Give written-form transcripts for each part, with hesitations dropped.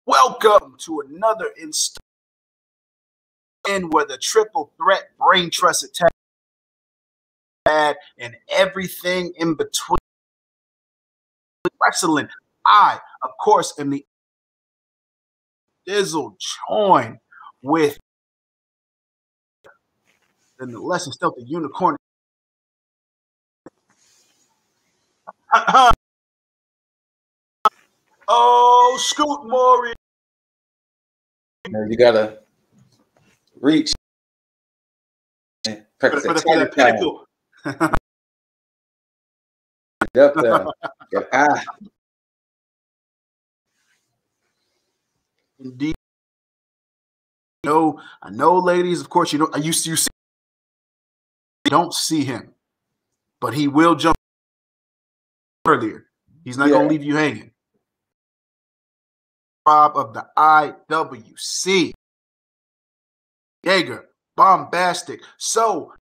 Welcome to another installment where the triple threat brain trust attack and everything in between. Excellent. I, of course, am the Dizzle, joined with the less than stealthy unicorn. Oh, Scoot Maury. You gotta reach for the pinnacle. Up there. Get high. Indeed. I know, ladies. Of course, you don't see him, but he will jump earlier. He's not gonna leave you hanging. Rob of the IWC, Jaeger, bombastic. So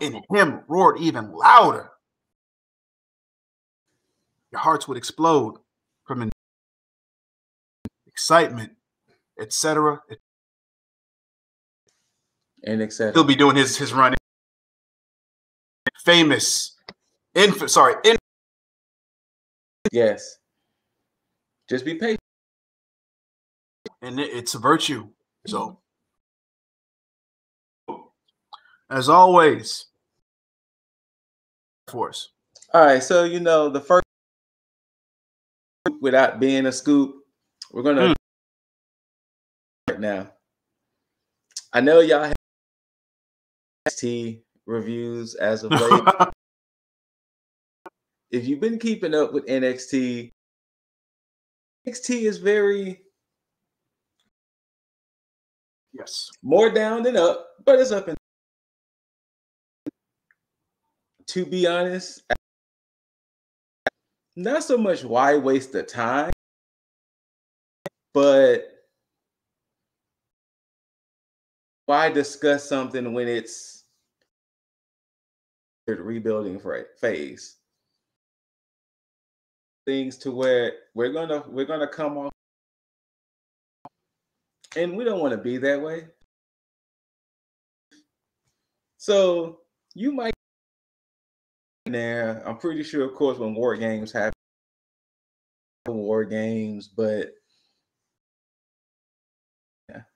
and him roared even louder. Your hearts would explode from excitement, etc. And etc. He'll be doing his run. Famous. Yes. Just be patient. And it's a virtue. So, as always, force. All right. So, the first, without being a scoop, we're going to right now. I know y'all have NXT reviews as of late. If you've been keeping up with NXT is very more down than up, but it's up. To be honest, not so much why waste the time, but why discuss something when it's the rebuilding phase. Things to where we're gonna come off, and we don't want to be that way. So you might there. I'm pretty sure, of course, when War Games happen, War Games, but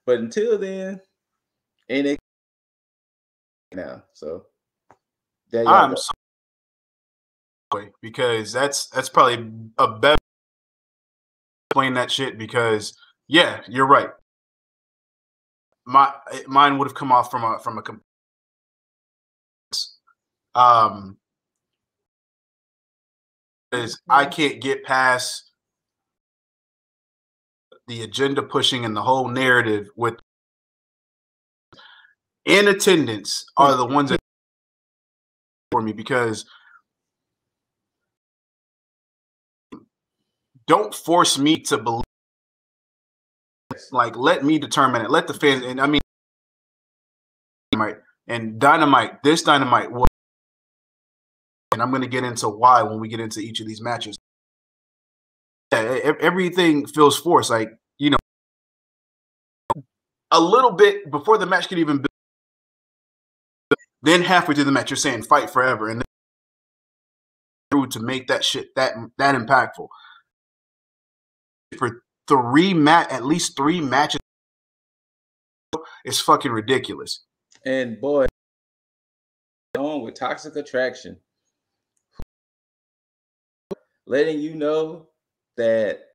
until then, NXT now. So there you go. Because that's probably a better explain that shit, because you're right. Mine would have come off from a is I can't get past the agenda pushing and the whole narrative with in attendance are the ones that for me, because don't force me to believe. Like, let me determine it. Let the fans, and I mean, and Dynamite, this Dynamite was, and I'm going to get into why when we get into each of these matches. Everything feels forced. Like, a little bit before the match could even build. Then halfway through the match, you're saying fight forever. And then to make that shit that impactful. For at least three matches, it's fucking ridiculous. And boy, on with Toxic Attraction, letting you know that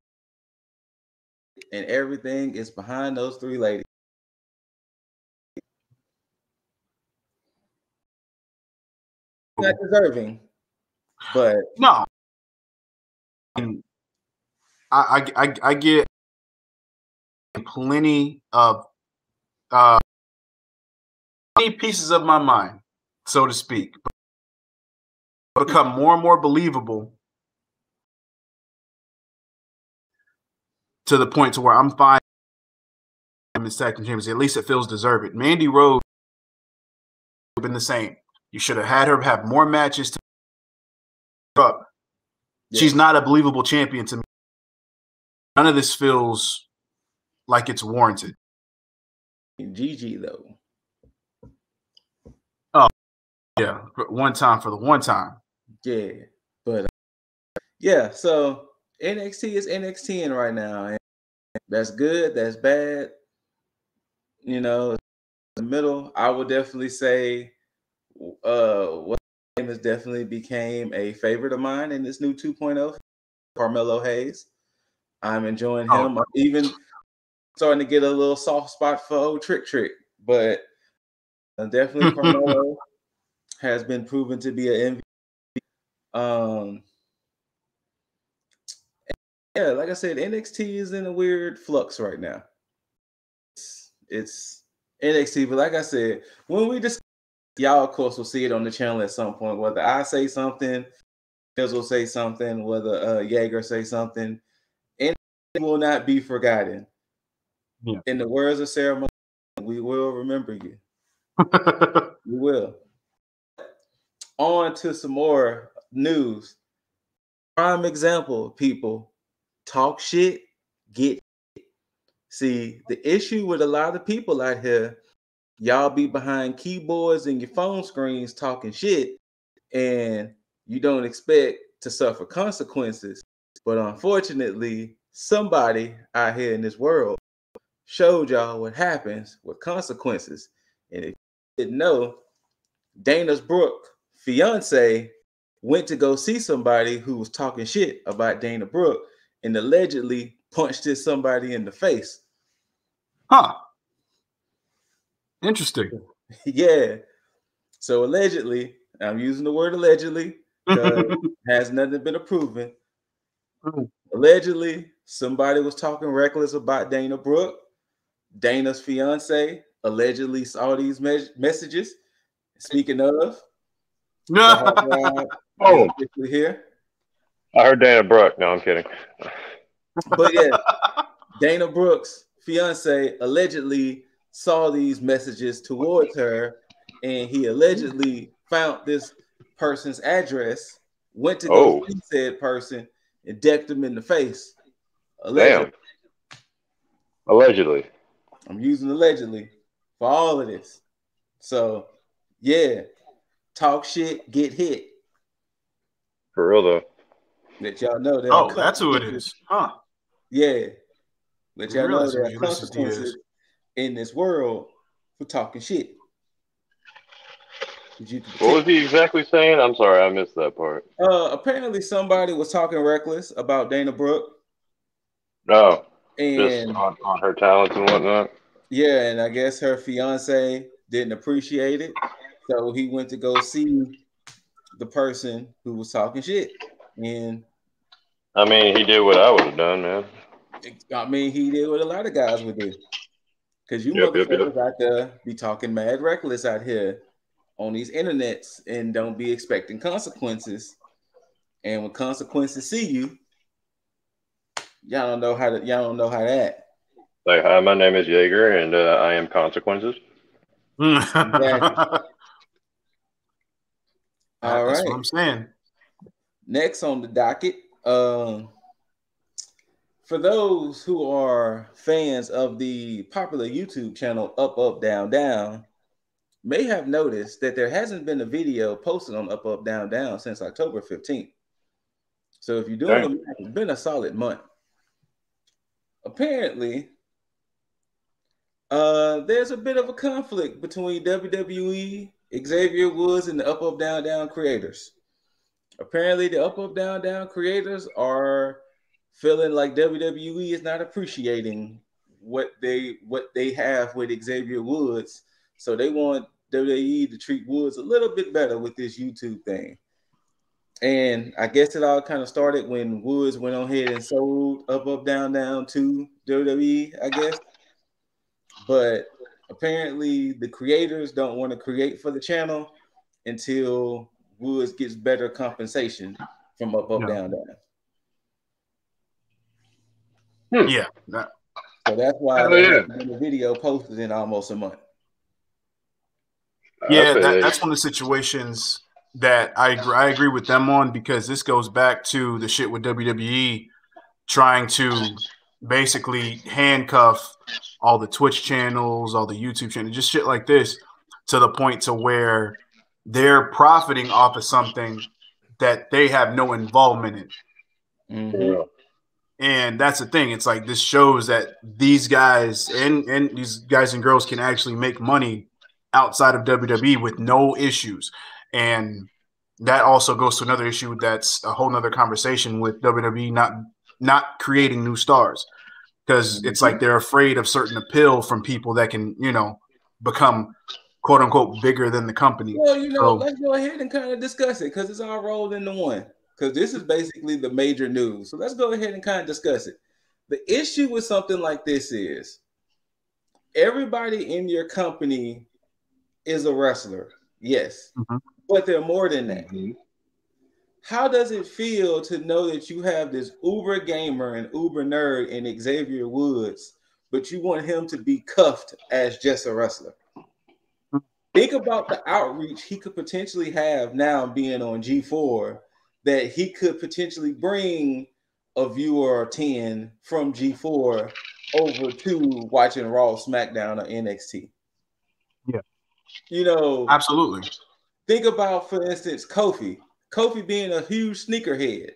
and everything is behind those three ladies. Not deserving, but no. I get plenty of pieces of my mind, so to speak, but become more and more believable to the point to where I'm fine. Women's Tag Team Champions. At least it feels deserved. Mandy Rose been the same. You should have had her have more matches to up She's not a believable champion to me. None of this feels like it's warranted. GG though. Oh yeah, one time for the one time. Yeah, but yeah. So NXT is NXT right now, and that's good. That's bad. You know, in the middle. I would definitely say, what has definitely became a favorite of mine in this new 2.0. Carmelo Hayes. I'm enjoying him. I'm even starting to get a little soft spot for old Trick, but definitely Carmelo has been proven to be an MVP. Yeah, like I said, NXT is in a weird flux right now. It's NXT, but like I said, when we discuss, y'all of course will see it on the channel at some point. Whether I say something, Mills will say something, whether Jaeger say something, NXT will not be forgotten. Yeah. In the words of Sarah, we will remember you. We will. On to some more news. Prime example, people. Talk shit, get it. See, the issue with a lot of people out here, y'all be behind keyboards and your phone screens talking shit, and you don't expect to suffer consequences. But unfortunately, somebody out here in this world showed y'all what happens with consequences. And if you didn't know, Dana's Brooke fiance went to go see somebody who was talking shit about Dana Brooke and allegedly punched this somebody in the face. Huh. Interesting. Yeah. So allegedly, I'm using the word allegedly because has nothing been proven. Allegedly, somebody was talking reckless about Dana Brooke. Dana's fiance allegedly saw these messages. Speaking of, oh, here. I heard Dana Brooke. No, I'm kidding. But yeah, Dana Brooke's fiance allegedly saw these messages towards her, and he allegedly found this person's address, went to go see said person, and decked him in the face. Allegedly. Damn. Allegedly. I'm using allegedly for all of this. So, yeah, talk shit, get hit. For real though. Let y'all know that. Oh, that's who it is. Huh. Yeah. Let y'all know there are consequences in this world for talking shit. What was he exactly saying? I'm sorry, I missed that part. Apparently somebody was talking reckless about Dana Brooke. No. And just on her talents and whatnot. Yeah, and I guess her fiance didn't appreciate it. So he went to go see the person who was talking shit. And I mean, he did what I would have done, man. I mean, he did what a lot of guys would do. Because you motherfuckers out there be talking mad reckless out here on these internets and don't be expecting consequences. And when consequences see you, y'all don't know how to act. Like, hi, my name is Jaeger, and I am consequences. Exactly. That's what I'm saying. Next on the docket, for those who are fans of the popular YouTube channel Up Up Down Down, may have noticed that there hasn't been a video posted on Up Up Down Down since October 15th. So if you're doing it, it's been a solid month. Apparently, there's a bit of a conflict between WWE, Xavier Woods, and the Up Up Down Down creators. Apparently, the Up Up Down Down creators are feeling like WWE is not appreciating what they have with Xavier Woods, so they want WWE to treat Woods a little bit better with this YouTube thing. And I guess it all kind of started when Woods went on ahead and sold Up Up Down Down to WWE, I guess. But apparently the creators don't want to create for the channel until Woods gets better compensation from Up Up Down Down. Yeah. So that's why there hasn't been a video posted in almost a month. Yeah, that's one of the situations that I agree with them on, because this goes back to the shit with WWE trying to basically handcuff all the Twitch channels, all the YouTube channels, just shit like this, to the point to where they're profiting off of something that they have no involvement in. Mm-hmm. And that's the thing. It's like, this shows that these guys and these guys and girls can actually make money outside of WWE with no issues. And that also goes to another issue that's a whole nother conversation with WWE not creating new stars, because it's like they're afraid of certain appeal from people that can, become quote unquote bigger than the company. Well, So, let's go ahead and kind of discuss it, because it's all rolled into one. Because this is basically the major news. So let's go ahead and kind of discuss it. The issue with something like this is everybody in your company is a wrestler. Yes. But they're more than that. How does it feel to know that you have this uber gamer and uber nerd in Xavier Woods, but you want him to be cuffed as just a wrestler? Think about the outreach he could potentially have now being on G4, that he could potentially bring a viewer or 10 from G4 over to watching Raw, SmackDown, or NXT. Yeah. Absolutely. Think about, for instance, Kofi. Kofi being a huge sneakerhead.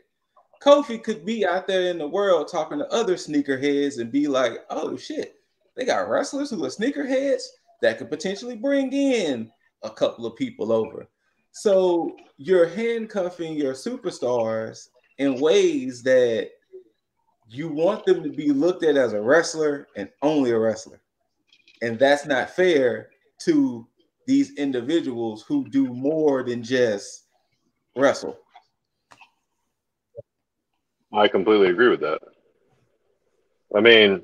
Kofi could be out there in the world talking to other sneakerheads and be like, oh shit, they got wrestlers who are sneakerheads that could potentially bring in a couple of people over. So you're handcuffing your superstars in ways that you want them to be looked at as a wrestler and only a wrestler. And that's not fair to these individuals who do more than just wrestle. I completely agree with that. I mean,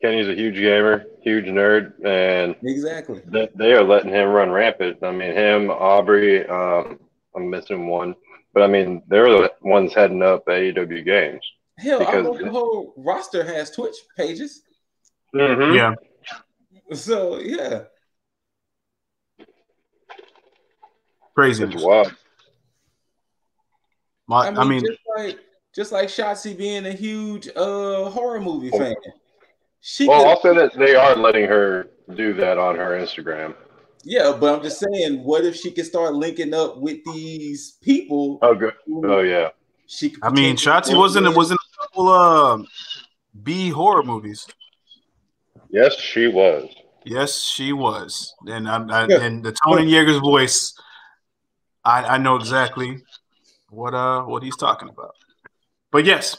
Kenny's a huge gamer, huge nerd, and exactly they are letting him run rampant. I mean, him, Aubrey, I'm missing one, but I mean, they're the ones heading up AEW Games. Hell, almost the whole roster has Twitch pages. Yeah. So yeah, crazy. It's wild. I mean, just like Shotzi being a huge horror movie fan. I'll say that they are letting her do that on her Instagram. Yeah, but I'm just saying, what if she could start linking up with these people? Oh, good. Oh, yeah. She could. I mean, Shotzi wasn't a couple B horror movies. Yes, she was. Yes, she was. And and the tone in Yeager's voice, I know exactly what he's talking about. But yes.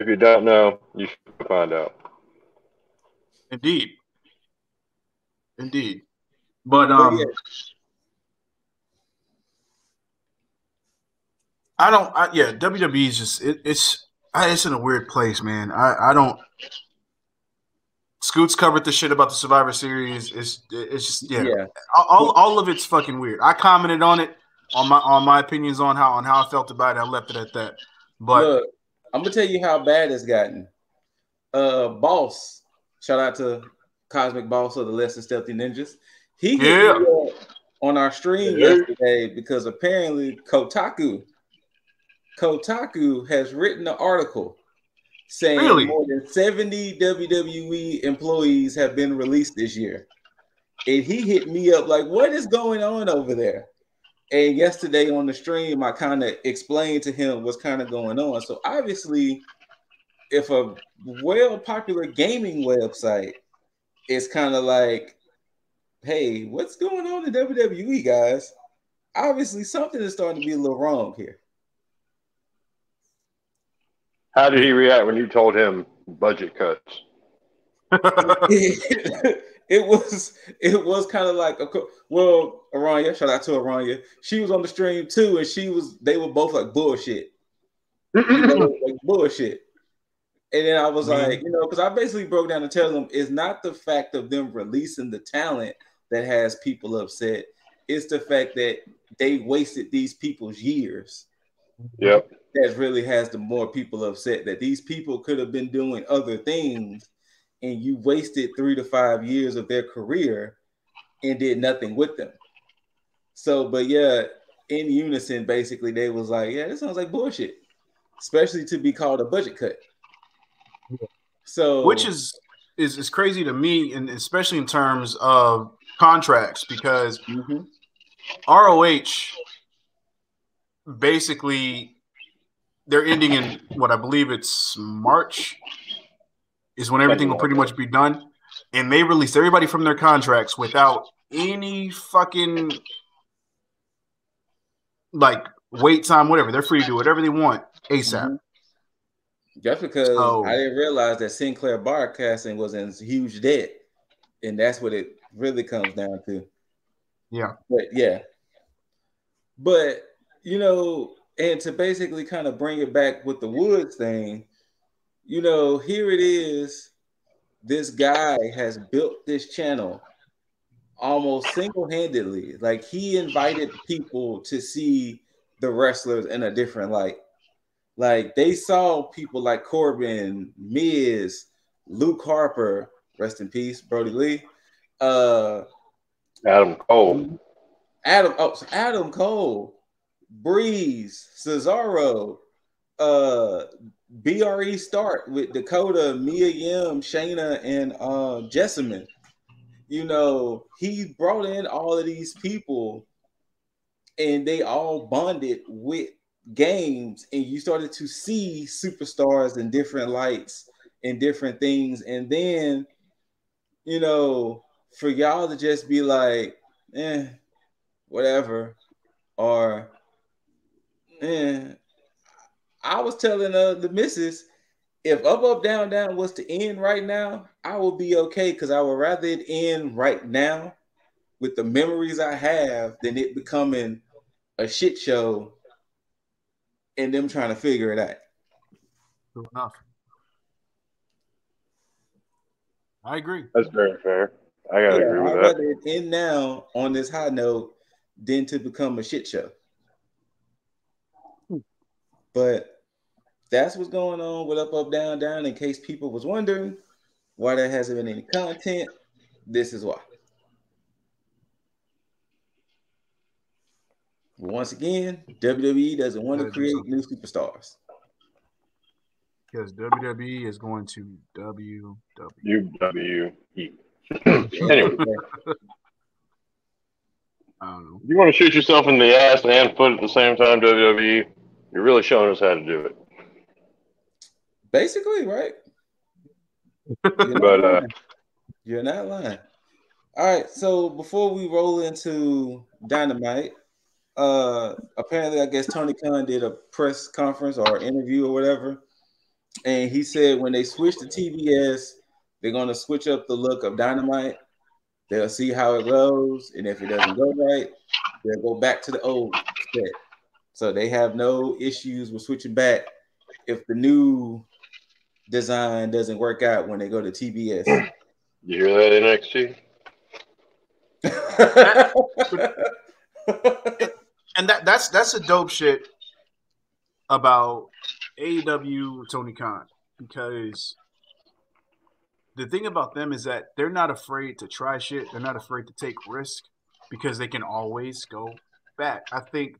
If you don't know, you should find out. Indeed. But WWE is just it's in a weird place, man. I don't. Scoots covered the shit about the Survivor Series. It's just all of it's fucking weird. I commented on it on my opinions on how I felt about it. I left it at that. But look, I'm gonna tell you how bad it's gotten. Boss, shout out to Cosmic Boss of the Less Than Stealthy Ninjas. He hit me up on our stream yesterday because apparently Kotaku has written an article saying more than 70 WWE employees have been released this year. And he hit me up like, what is going on over there? And yesterday on the stream, I kind of explained to him what's kind of going on. So obviously, if a well-popular gaming website is kind of like, hey, what's going on in WWE, guys? Obviously, something is starting to be a little wrong here. How did he react when you told him budget cuts? It was kind of like, Aranya, shout out to Aranya. She was on the stream too, and they were both like bullshit. Like bullshit. And then I was like, because I basically broke down and tell them it's not the fact of them releasing the talent that has people upset. It's the fact that they wasted these people's years. Yep. That really has the more people upset, that these people could have been doing other things and you wasted 3 to 5 years of their career and did nothing with them. So, but yeah, in unison, basically, they was like, yeah, this sounds like bullshit, especially to be called a budget cut. So, which is crazy to me, and especially in terms of contracts, because ROH basically they're ending in what I believe it's March is when everything will pretty much be done, and they released everybody from their contracts without any fucking like wait time, whatever. They're free to do whatever they want ASAP. Just because I didn't realize that Sinclair Broadcasting was in huge debt, and that's what it really comes down to. Yeah. But you know, and to basically kind of bring it back with the Woods thing, you know, here it is. This guy has built this channel almost single-handedly. Like, he invited people to see the wrestlers in a different light. Like, they saw people like Corbin, Miz, Luke Harper, rest in peace, Brody Lee, Adam Cole, Adam Cole, Breeze, Cesaro, BRE Start with Dakota, Mia Yim, Shayna, and Jessamine. You know, he brought in all of these people, and they all bonded with games, and you started to see superstars in different lights and different things. And then, you know, for y'all to just be like, whatever, or I was telling the missus, if Up Up Down Down was to end right now, I would be okay, because I would rather it end right now with the memories I have than it becoming a shit show and them trying to figure it out. True enough. I agree. That's very fair. I gotta agree with I'd that. rather it end now on this high note than to become a shit show. But that's what's going on with Up Up Down Down. In case people was wondering why there hasn't been any content, this is why. Once again, WWE doesn't want to create new superstars. Because WWE is going to WWE. Anyway, I don't know. If you want to shoot yourself in the ass and foot at the same time, WWE, you're really showing us how to do it. Basically, right? You're not lying. All right, so before we roll into Dynamite, apparently, I guess Tony Khan did a press conference or interview or whatever, and he said when they switch to TBS, they're going to switch up the look of Dynamite. They'll see how it goes, and if it doesn't go right, they'll go back to the old set. So they have no issues with switching back if the new design doesn't work out when they go to TBS. You hear that, NXT? And that's a dope shit about AEW Tony Khan, because the thing about them is that they're not afraid to try shit. They're not afraid to take risk, because they can always go back. I think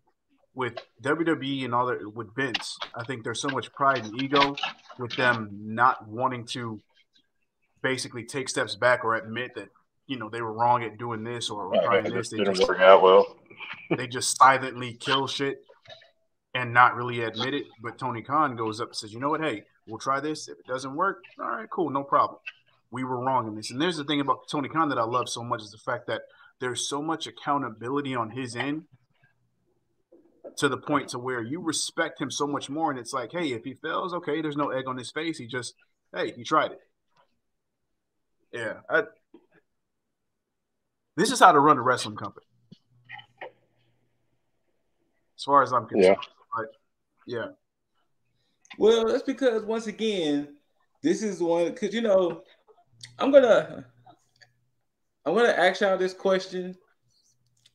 with WWE and all that, with Vince, I think there's so much pride and ego with them not wanting to basically take steps back or admit that, you know, they were wrong at doing this or trying this. They didn't work out well. They just silently kill shit and not really admit it. But Tony Khan goes up and says, you know what, hey, we'll try this. If it doesn't work, all right, cool, no problem. We were wrong in this. And there's the thing about Tony Khan that I love so much, is the fact that there's so much accountability on his end, to the point to where you respect him so much more. And it's like, hey, if he fails, okay, there's no egg on his face. He just, hey, he tried it. Yeah. This is how to run a wrestling company, as far as I'm concerned. But yeah. Well, that's because, once again, this is one, because, you know, I'm gonna ask y'all this question,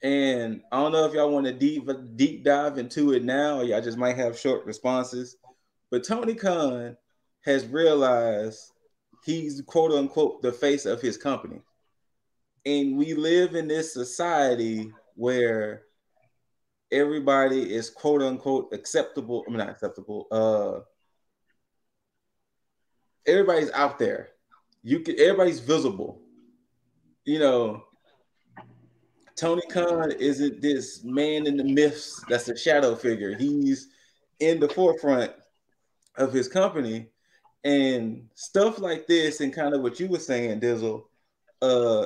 and I don't know if y'all want to deep dive into it now, or y'all just might have short responses. But Tony Khan has realized he's, quote unquote, the face of his company, and we live in this society where everybody is quote unquote acceptable. I mean, not acceptable. Everybody's out there. Everybody's visible. You know, Tony Khan isn't this man in the myths that's a shadow figure. He's in the forefront of his company, and stuff like this, and kind of what you were saying, Dizzle.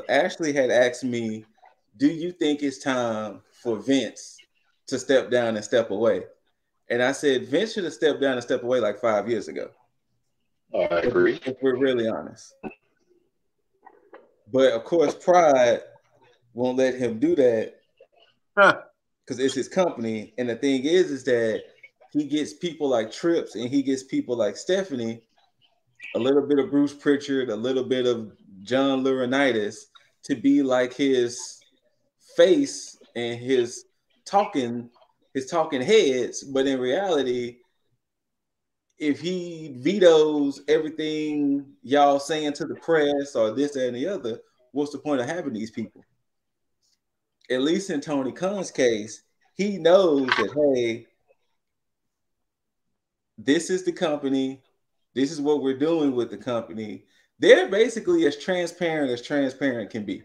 Ashley had asked me, "Do you think it's time for Vince to step down and step away?" And I said, Vince should have stepped down and stepped away like 5 years ago. I agree. If we're really honest. But of course, pride won't let him do that because it's his company. And the thing is that he gets people like Trips and he gets people like Stephanie, a little bit of Bruce Pritchard, a little bit of John Laurinaitis to be like his face and his talking heads. But in reality, if he vetoes everything y'all saying to the press or this, that, and the other, what's the point of having these people? At least in Tony Khan's case, he knows that, hey, this is the company. This is what we're doing with the company. They're basically as transparent can be.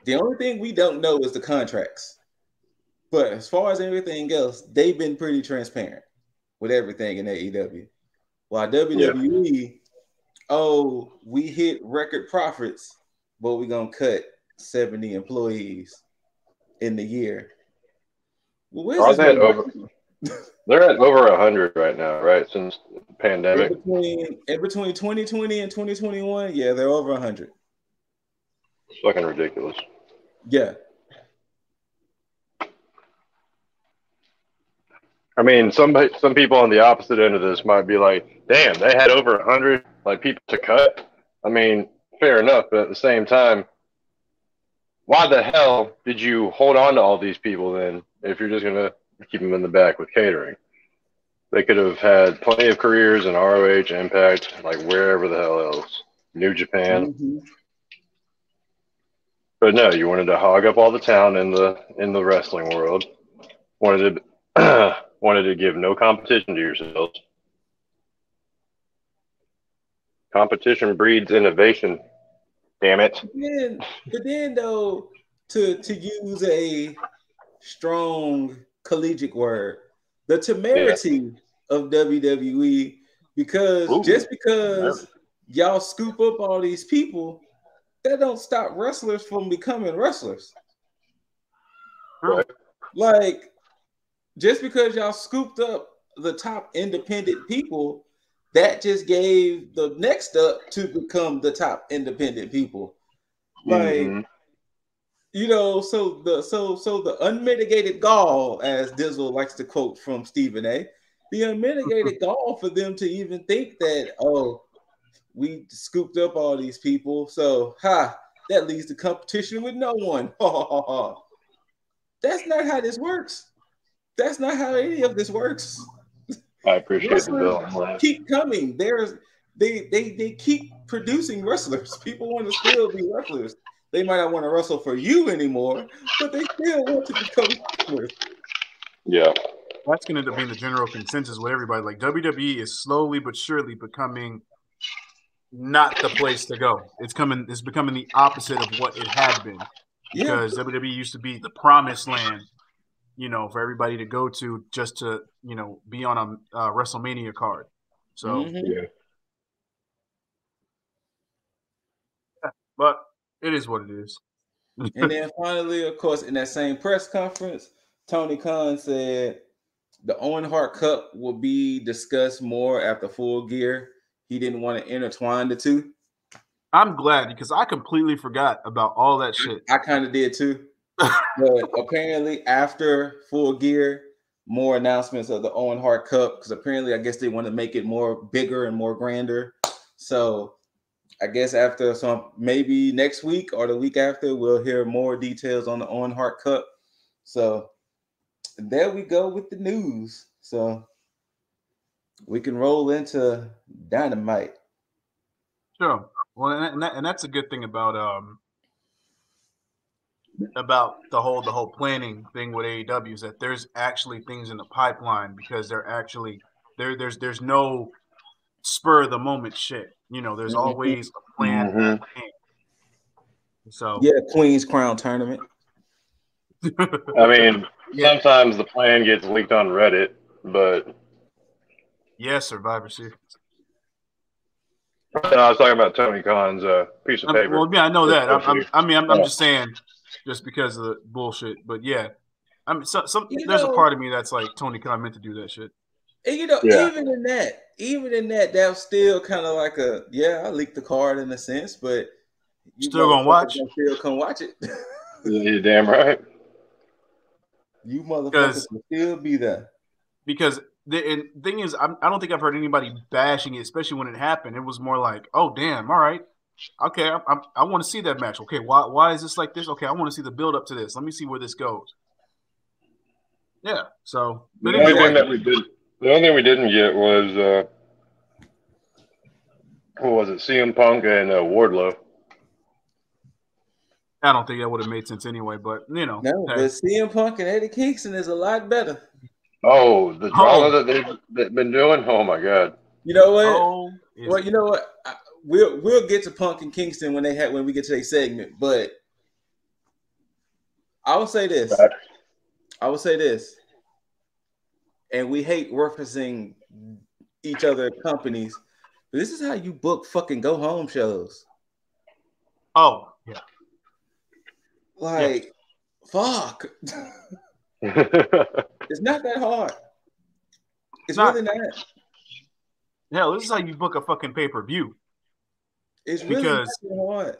The only thing we don't know is the contracts. But as far as everything else, they've been pretty transparent with everything in AEW. While WWE, we hit record profits, but we're going to cut 70 employees in the year. Well, where's this they're at over 100 right now, right? Since the pandemic. In between 2020 and 2021, yeah, they're over 100. It's fucking ridiculous. Yeah. I mean, some people on the opposite end of this might be like, damn, they had over 100 like people to cut. I mean, fair enough, but at the same time, why the hell did you hold on to all these people then if you're just gonna keep them in the back with catering? They could have had plenty of careers in ROH, Impact, like wherever the hell else, New Japan. Mm-hmm. But no, you wanted to hog up all the town in the wrestling world. Wanted to give no competition to yourselves. Competition breeds innovation. Damn it. But then though, to use a strong collegiate word, the temerity of WWE, because just because y'all scoop up all these people, that don't stop wrestlers from becoming wrestlers. Right. Like, just because y'all scooped up the top independent people, that just gave the next up to become the top independent people. Like, you know, so the unmitigated gall, as Dizzle likes to quote from Stephen A., the unmitigated gall for them to even think that, we scooped up all these people, so that leads to competition with no one. That's not how this works. That's not how any of this works. I appreciate the bill. Keep coming. They keep producing wrestlers. People want to still be wrestlers. They might not want to wrestle for you anymore, but they still want to become wrestlers. Yeah. That's going to end up being the general consensus with everybody. Like, WWE is slowly but surely becoming not the place to go. It's becoming the opposite of what it had been. Because WWE used to be the promised land, you know, for everybody to go to just to, you know, be on a WrestleMania card. So, but it is what it is. And then finally, of course, in that same press conference, Tony Khan said the Owen Hart Cup will be discussed more after Full Gear. He didn't want to intertwine the two. I'm glad, because I completely forgot about all that shit. I kind of did too. But apparently after Full Gear, more announcements of the Owen Hart Cup, because apparently I guess they want to make it more bigger and more grander. So I guess after maybe next week or the week after, we'll hear more details on the Owen Hart Cup. So there we go with the news. So we can roll into Dynamite. Sure. Well, and that's a good thing about about the whole planning thing with AEW is that there's actually things in the pipeline because they're actually there's no spur of the moment shit. You know, there's always a plan at hand. So yeah, Queen's Crown tournament. I mean, sometimes the plan gets leaked on Reddit, but Survivor Series. No, I was talking about Tony Khan's piece of paper. Well, yeah, I know that. I'm just saying, just because of the bullshit. But yeah, I mean, there's a part of me that's like Tony Khan meant to do that shit. And even in that, that was still kind of like I leaked the card in a sense, but you still gonna watch? Still come watch it. Yeah, you're damn right. You motherfuckers will still be there. Because the thing is, I don't think I've heard anybody bashing it, especially when it happened. It was more like, oh damn, all right, okay, I want to see that match. Okay, why is this like this? Okay, I want to see the build up to this. Let me see where this goes. Yeah. So the only thing we didn't get was what was it? CM Punk and Wardlow. I don't think that would have made sense anyway, but you know. No, but CM Punk and Eddie Kingston is a lot better. Oh, the drama that they've been doing. Oh my god. You know what? You know what? We'll get to Punk and Kingston when we get to their segment, but I will say this. And we hate referencing each other companies. But this is how you book fucking go home shows. Oh, yeah. Like, fuck. It's not that hard. It's really not. Hell, this is how you book a fucking pay-per-view. It's really not that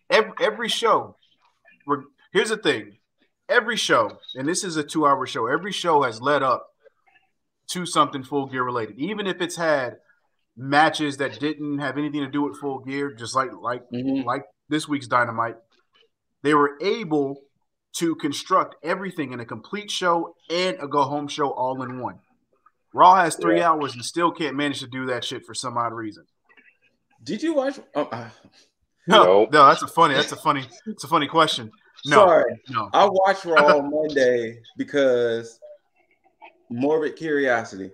hard. Every show. Here's the thing. Every show, and this is a 2-hour show, every show has led up to something Full Gear related. Even if it's had matches that didn't have anything to do with Full Gear, just like this week's Dynamite, they were able to construct everything in a complete show and a go-home show all in one. Raw has 3 hours and still can't manage to do that shit for some odd reason. Did you watch? No, that's a funny question. No, sorry, no. I watched Raw Monday because morbid curiosity.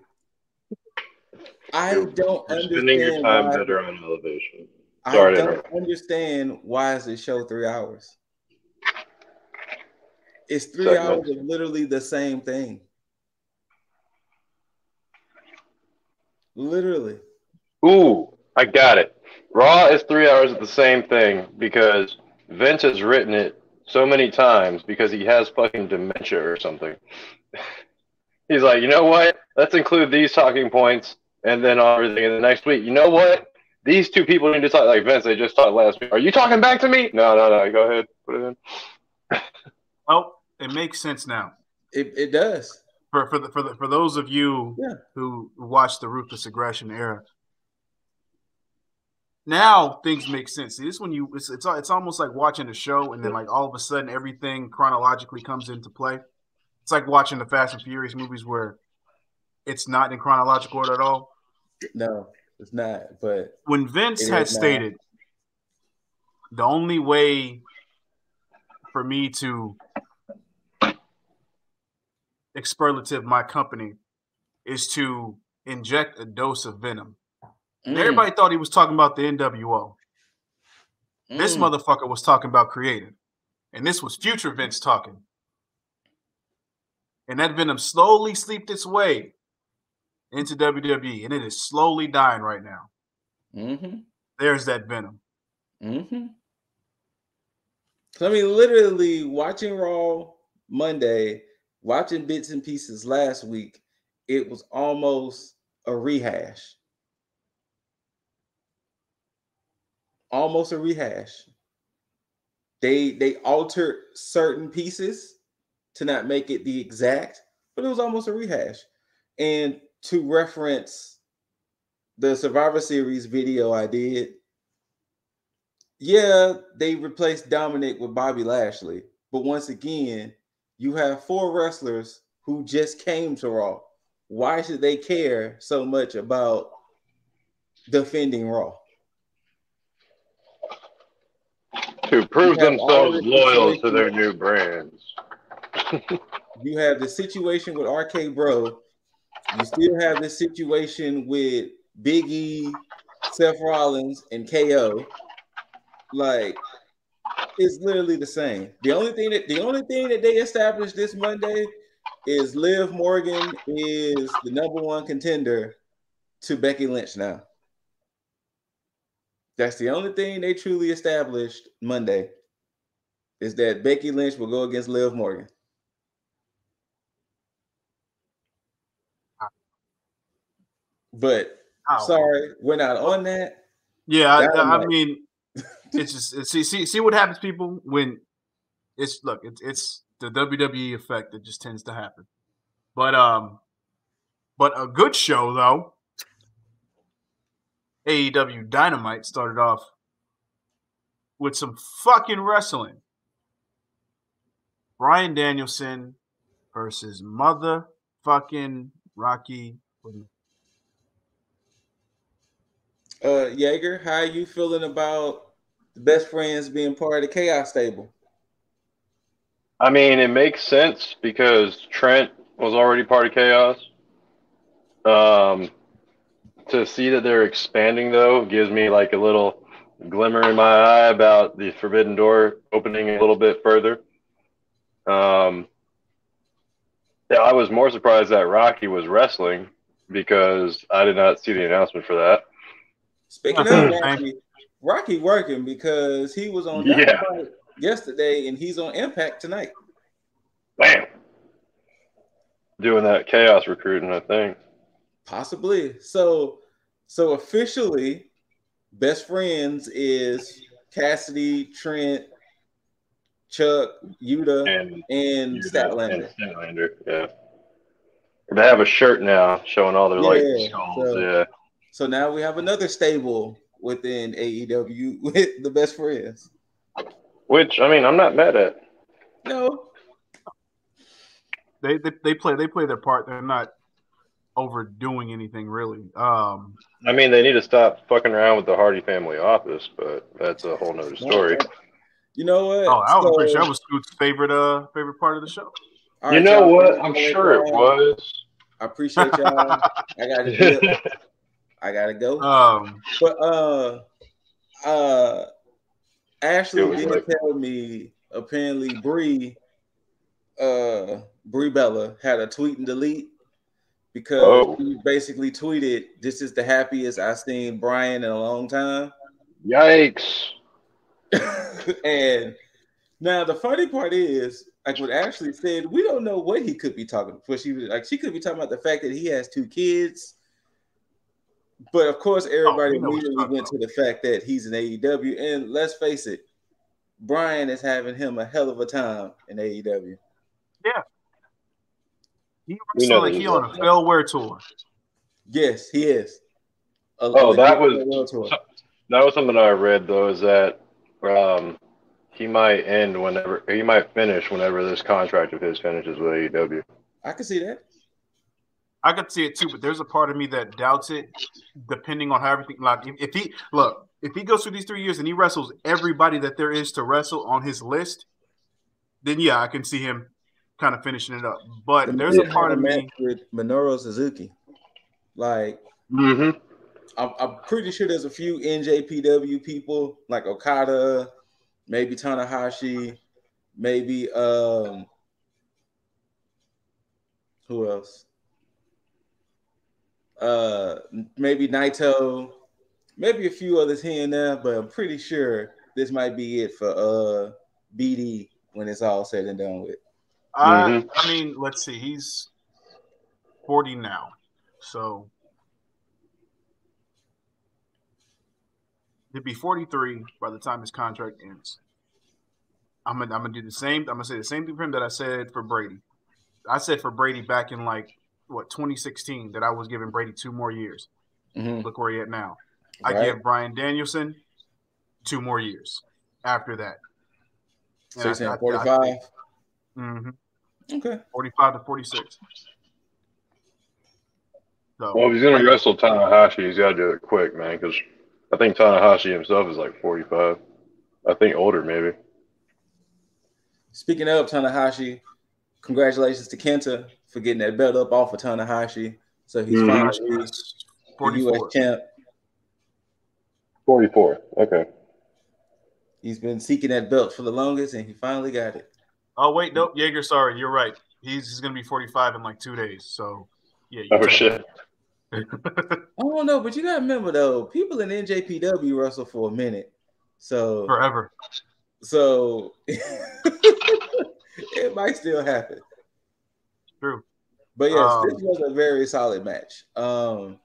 I don't understand. Spending your time better on elevation. Sorry, I don't understand why is the show 3 hours. It's 3 hours of literally the same thing. Literally. Ooh, I got it. Raw is 3 hours of the same thing because Vince has written it so many times because he has fucking dementia or something. He's like, you know what? Let's include these talking points and then everything in the next week. You know what? These two people need to talk like Vince. They just talked last week. Are you talking back to me? No. Go ahead. Put it in. Well, it makes sense now. It does. For those of you who watched the Ruthless Aggression era, now things make sense. See, this when it's almost like watching a show and then like all of a sudden everything chronologically comes into play. It's like watching the Fast and Furious movies where it's not in chronological order at all. No, it's not. But when Vince had stated the only way for me to expurlative my company is to inject a dose of venom. And everybody thought he was talking about the NWO. This motherfucker was talking about creative. And this was future Vince talking. And that venom slowly sleeped its way into WWE. And it is slowly dying right now. Mm-hmm. There's that venom. Mm-hmm. So, I mean, literally watching Raw Monday, watching bits and pieces last week, it was almost a rehash. Almost a rehash. They altered certain pieces to not make it the exact, but it was almost a rehash. And to reference the Survivor Series video I did, they replaced Dominic with Bobby Lashley. But once again, you have 4 wrestlers who just came to Raw. Why should they care so much about defending Raw? To prove themselves loyal to their new brands. You have the situation with RK Bro. You still have the situation with Big E, Seth Rollins, and KO. Like, it's literally the same. The only thing that they established this Monday is Liv Morgan is the #1 contender to Becky Lynch now. That's the only thing they truly established Monday, is that Becky Lynch will go against Liv Morgan. But sorry, we're not on that. Yeah, I mean, it's just see what happens, people, when it's the WWE effect that just tends to happen. But a good show though. AEW Dynamite started off with some fucking wrestling. Bryan Danielson versus motherfucking Rocky. Jaeger, how are you feeling about the Best Friends being part of the Chaos stable? I mean, it makes sense because Trent was already part of Chaos. To see that they're expanding, though, gives me like a little glimmer in my eye about the Forbidden Door opening a little bit further. Yeah, I was more surprised that Rocky was wrestling because I did not see the announcement for that. Speaking of Rocky working because he was on Dynamite yesterday and he's on Impact tonight. Bam! Doing that Chaos recruiting, I think. Possibly. So officially, Best Friends is Cassidy, Trent, Chuck, Yuta, and Statlander. Yeah. They have a shirt now showing all their skulls. So now we have another stable within AEW with the Best Friends. Which, I mean, I'm not mad at. No. They play their part. They're not overdoing anything really. I mean, they need to stop fucking around with the Hardy family office, but that's a whole nother story. You know what? I'm pretty sure that was Scoot's favorite part of the show. You know what? I'm sure it was. I appreciate y'all. I got to dip. I gotta go. But Ashley did tell me apparently Brie Bella had a tweet and delete because she basically tweeted, "This is the happiest I've seen Brian in a long time." Yikes. And now the funny part is, like what Ashley said, we don't know what he could be talking about. She could be talking about the fact that he has 2 kids. But of course, everybody immediately went to the fact that he's in AEW. And let's face it, Brian is having him a hell of a time in AEW. Yeah. He on a farewell tour. Yes, he is. That was something I read though, is that he might finish whenever this contract of his finishes with AEW. I can see that. I could see it too, but there's a part of me that doubts it, depending on how everything. Like, if he goes through these 3 years and he wrestles everybody that there is to wrestle on his list, then yeah, I can see him kind of finishing it up. But there's a part of me with Minoru Suzuki, like, I'm pretty sure there's a few NJPW people like Okada, maybe Tanahashi, maybe who else? Maybe Naito, maybe a few others here and there, but I'm pretty sure this might be it for BD when it's all said and done with. I mean, let's see, he's 40 now, so he'll be 43 by the time his contract ends. I'm gonna do the same. I'm gonna say the same thing for him that I said for Brady. I said for Brady back in 2016 that I was giving Brady 2 more years. Look where he at now. Right. I give Bryan Danielson 2 more years after that. So you're saying 45? Okay. 45 to 46. So, well, if he's going to wrestle Tanahashi, he's got to do it quick, man, because I think Tanahashi himself is like 45. I think older, maybe. Speaking of Tanahashi, congratulations to Kenta for getting that belt up off of Tanahashi. So he's finally the U.S. champ. 44. Okay. He's been seeking that belt for the longest, and he finally got it. Oh, wait. Nope. Jaeger, sorry. You're right. He's going to be 45 in like 2 days. So, yeah. Shit. I don't know, but you got to remember, though, people in NJPW wrestle for a minute. So forever. So it might still happen. True. But yes, this was a very solid match. I'm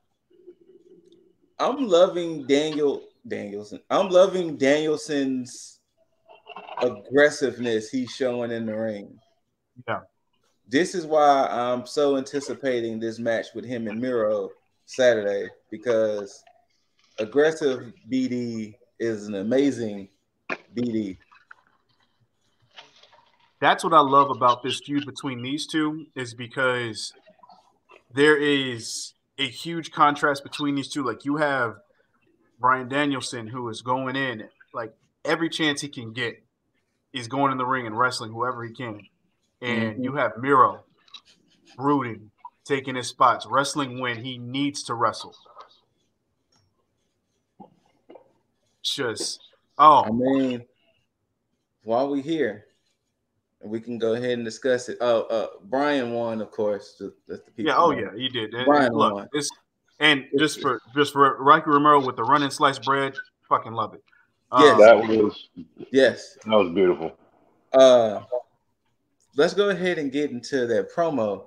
loving Danielson. I'm loving Danielson's aggressiveness he's showing in the ring. Yeah. This is why I'm so anticipating this match with him and Miro Saturday, because aggressive BD is an amazing BD. That's what I love about this feud between these two, is because there is a huge contrast between these two. Like, you have Bryan Danielson, who is going in, like, every chance he can get is going in the ring and wrestling whoever he can. And you have Miro brooding, taking his spots, wrestling when he needs to wrestle. I mean, while we're here, we can go ahead and discuss it. Brian won, of course. The people he did. Brian won. Just for Rocky Romero with the running sliced bread, fucking love it. Yes, that was beautiful. Let's go ahead and get into that promo.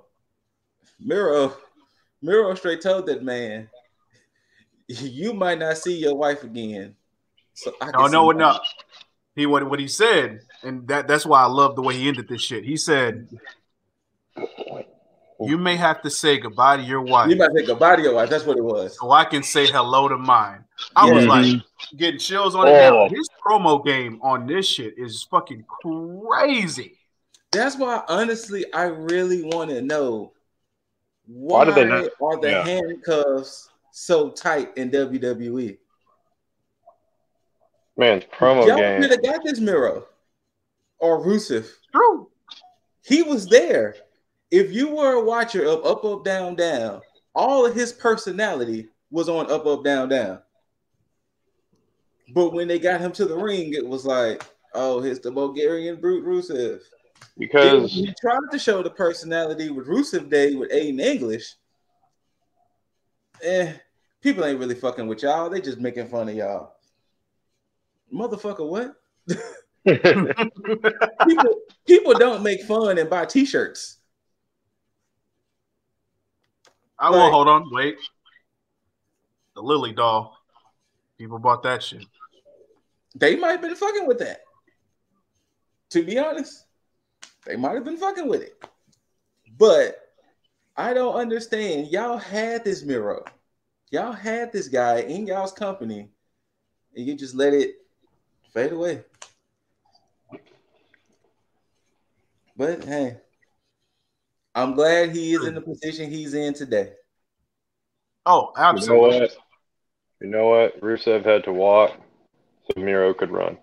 Miro straight told that man, "You might not see your wife again." So no. What he said, and that's why I love the way he ended this shit. He said, "You may have to say goodbye to your wife. You might say goodbye to your wife." That's what it was. So I can say hello to mine. I was like getting chills on it now. His promo game on this shit is fucking crazy. That's why, honestly, I really want to know why do they not, are the handcuffs so tight in WWE? Man, promo Y'all game. could have got this Miro or Rusev. True. He was there. If you were a watcher of Up, Up, Down, Down, all of his personality was on Up, Up, Down, Down. But when they got him to the ring, it was like, oh, here's the Bulgarian brute Rusev. Because he tried to show the personality with Rusev Day with Aiden English. People ain't really fucking with y'all. They just making fun of y'all. Motherfucker, what? people don't make fun and buy t-shirts. Hold on, wait. The Lily doll. People bought that shit. They might have been fucking with that. To be honest, they might have been fucking with it. But I don't understand. Y'all had this Miro. Y'all had this guy in y'all's company, and you just let it fade away. But hey, I'm glad he is in the position he's in today. Oh, absolutely. You know what? Rusev had to walk so Miro could run.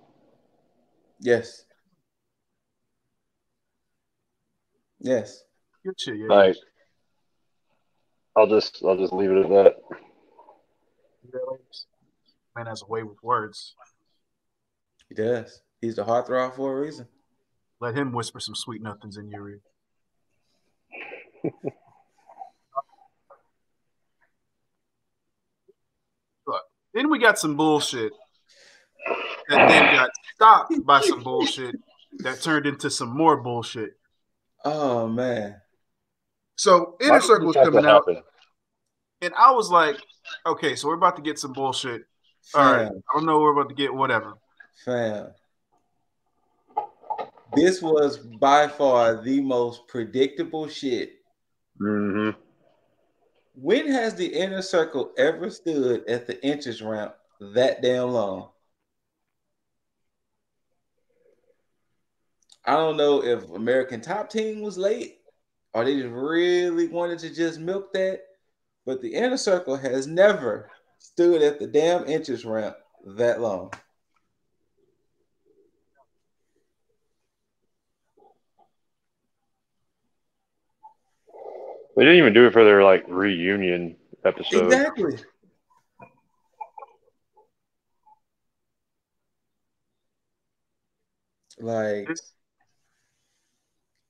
Yes. Yes. Good shit, yeah. Like, I'll just leave it at that. Man has a way with words. He does. He's the heartthrob for a reason. Let him whisper some sweet nothings in your ear. Look, then we got some bullshit that then got stopped by some bullshit that turned into some more bullshit. Oh, man. So Inner Circle's coming out, and I was like, okay, so we're about to get some bullshit. All right, I don't know what we're about to get, whatever. Fam. This was by far the most predictable shit. Mm-hmm. When has the Inner Circle ever stood at the entrance ramp that damn long? I don't know if American Top Team was late or they just really wanted to just milk that, but the Inner Circle has never stood at the damn entrance ramp that long. They didn't even do it for their like reunion episode. Exactly. Like,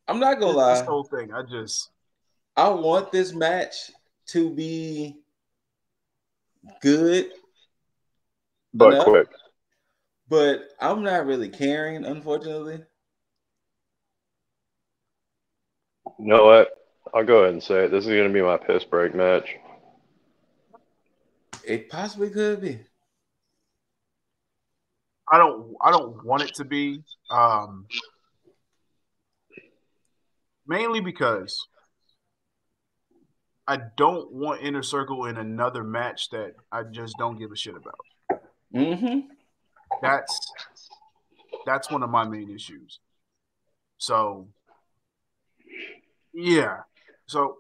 I'm not gonna lie. This whole thing, I want this match to be good But enough, quick. but I'm not really caring, unfortunately. You know what? I'll go ahead and say it. This is going to be my piss break match. It possibly could be. I don't want it to be. Mainly because I don't want Inner Circle in another match that I just don't give a shit about. Mm-hmm. That's one of my main issues. So yeah. So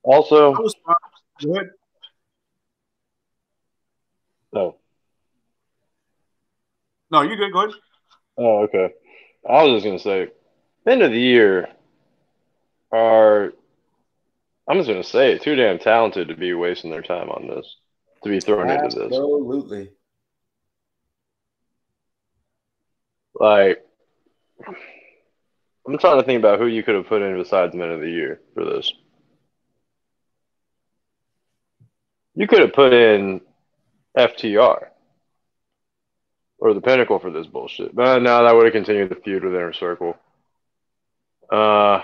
Also, I was good. No, you're good. Go ahead. Oh, okay. I was just going to say, end of the year are, I'm just going to say it, too damn talented to be wasting their time on this, to be thrown into this. Absolutely. Like, I'm trying to think about who you could have put in besides Men of the Year for this. You could have put in FTR or the Pinnacle for this bullshit. But no, that would have continued the feud with Inner Circle. I'm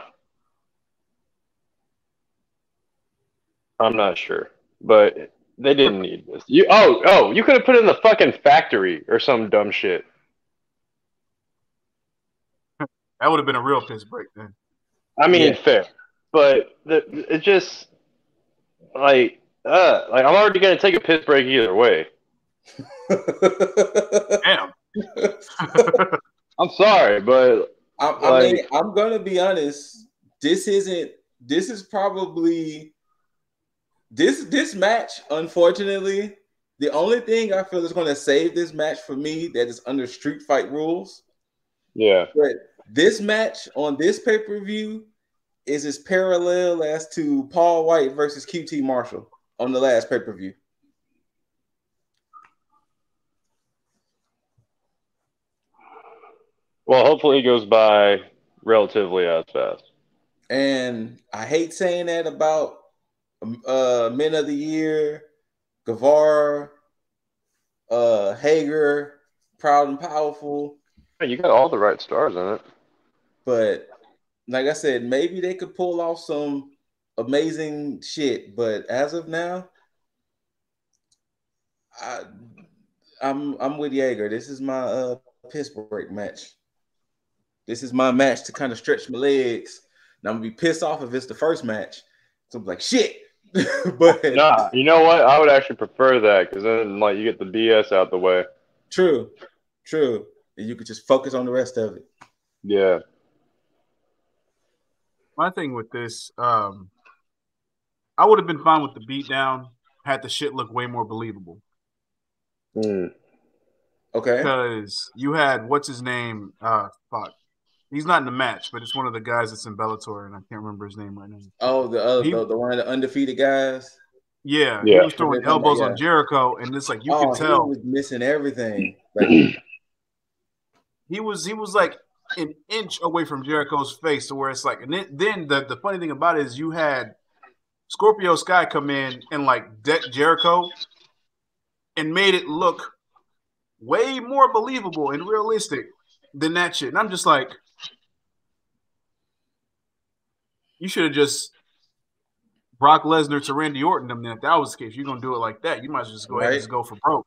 not sure, but they didn't need this. You could have put in the fucking Factory or some dumb shit. That would have been a real piss break then. I mean, fair, but it's just like I'm already gonna take a piss break either way. Damn. I'm sorry, but I mean, I'm gonna be honest. This is probably this match. Unfortunately, the only thing I feel is going to save this match for me that is under Street Fight rules. Yeah, but this match on this pay-per-view is as parallel as to Paul White versus QT Marshall on the last pay-per-view. Well, hopefully it goes by relatively as fast. And I hate saying that about Men of the Year, Guevara, Hager, Proud and Powerful. You got all the right stars in it. But like I said, maybe they could pull off some amazing shit. But as of now, I'm with Jaeger. This is my piss break match. This is my match to kind of stretch my legs. Now I'm gonna be pissed off if it's the first match. So I'm like, shit. But nah, you know what? I would actually prefer that because then like you get the BS out the way. True. And you could just focus on the rest of it. Yeah. My thing with this, I would have been fine with the beatdown had the shit look way more believable. Okay. Because you had what's his name? Fuck. He's not in the match, but it's one of the guys that's in Bellator, and I can't remember his name right now. Oh, the one of the undefeated guys. Yeah, he was throwing elbows on Jericho, and it's like you could tell he was missing everything. Like, he was like an inch away from Jericho's face, to where it's like, and then the funny thing about it is you had Scorpio Sky come in and like deck Jericho, and made it look way more believable and realistic than that shit. And I'm just like, you should have just Brock Lesnar to Randy Orton them. Then if that was the case, you're gonna do it like that. You might as well just go ahead and just go for broke,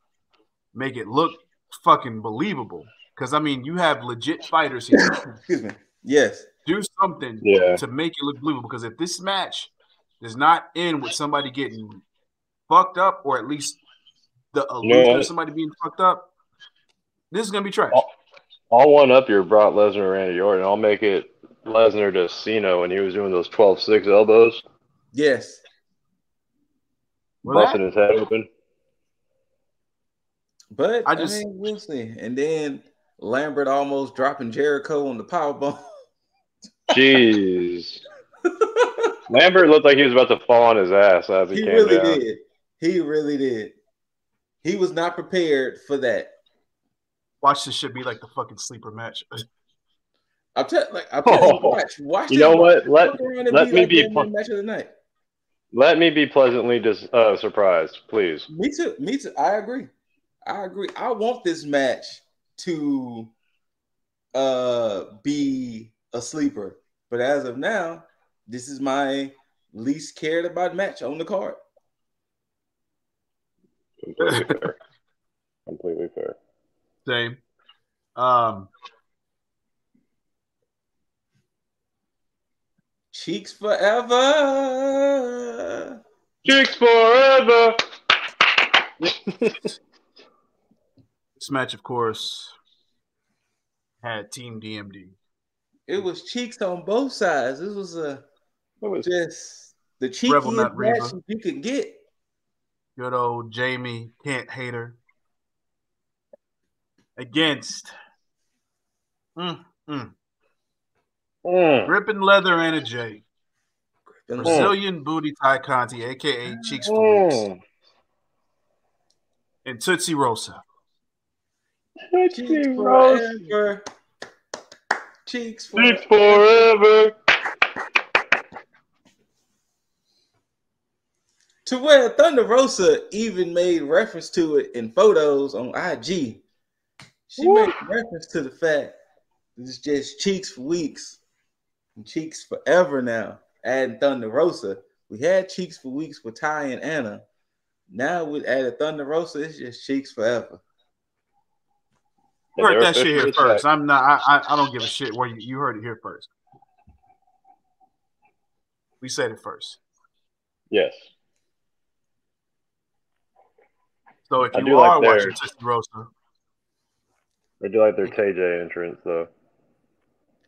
make it look fucking believable. Because I mean, you have legit fighters here. Excuse me. Yes. Do something to make it look believable. Because if this match does not end with somebody getting fucked up, or at least the illusion of somebody being fucked up, this is gonna be trash. I'll one up your Brock Lesnar Randy Orton. I'll make it Lesnar to Cena when he was doing those 12-6 elbows. Yes. Busting his head open. But I mean, we'll see. And then Lambert almost dropping Jericho on the powerbomb. Jeez. Lambert looked like he was about to fall on his ass as he came really down. did. He really did. He was not prepared for that. Watch this shit be like the fucking sleeper match. I'm telling you, watch You this. know what? Let me be match of the night. Let me be pleasantly surprised, please. Me too. I agree. I want this match to be a sleeper, but as of now, this is my least cared about match on the card. Completely fair. Completely fair. Same. Cheeks forever. Cheeks forever. This match, of course, had Team DMD. It was cheeks on both sides. This was just the cheekiest match you could get. Good old Jamie Can't Hater against Gripping Leather and a J. Brazilian Booty Ty Conti, a.k.a. Cheeks for Weeks. And Tootsie Rosa. Cheeks forever. Cheeks forever. To where Thunder Rosa even made reference to it in photos on IG. She made reference to the fact that it's just Cheeks for Weeks and Cheeks forever now. Adding Thunder Rosa. We had Cheeks for Weeks with Ty and Anna. Now with added Thunder Rosa, it's just Cheeks forever. You heard that shit here first. I'm not. I don't give a shit where you heard it here first. We said it first. Yes. So if you are watching Tootsie Rosa, I do like their TJ entrance though.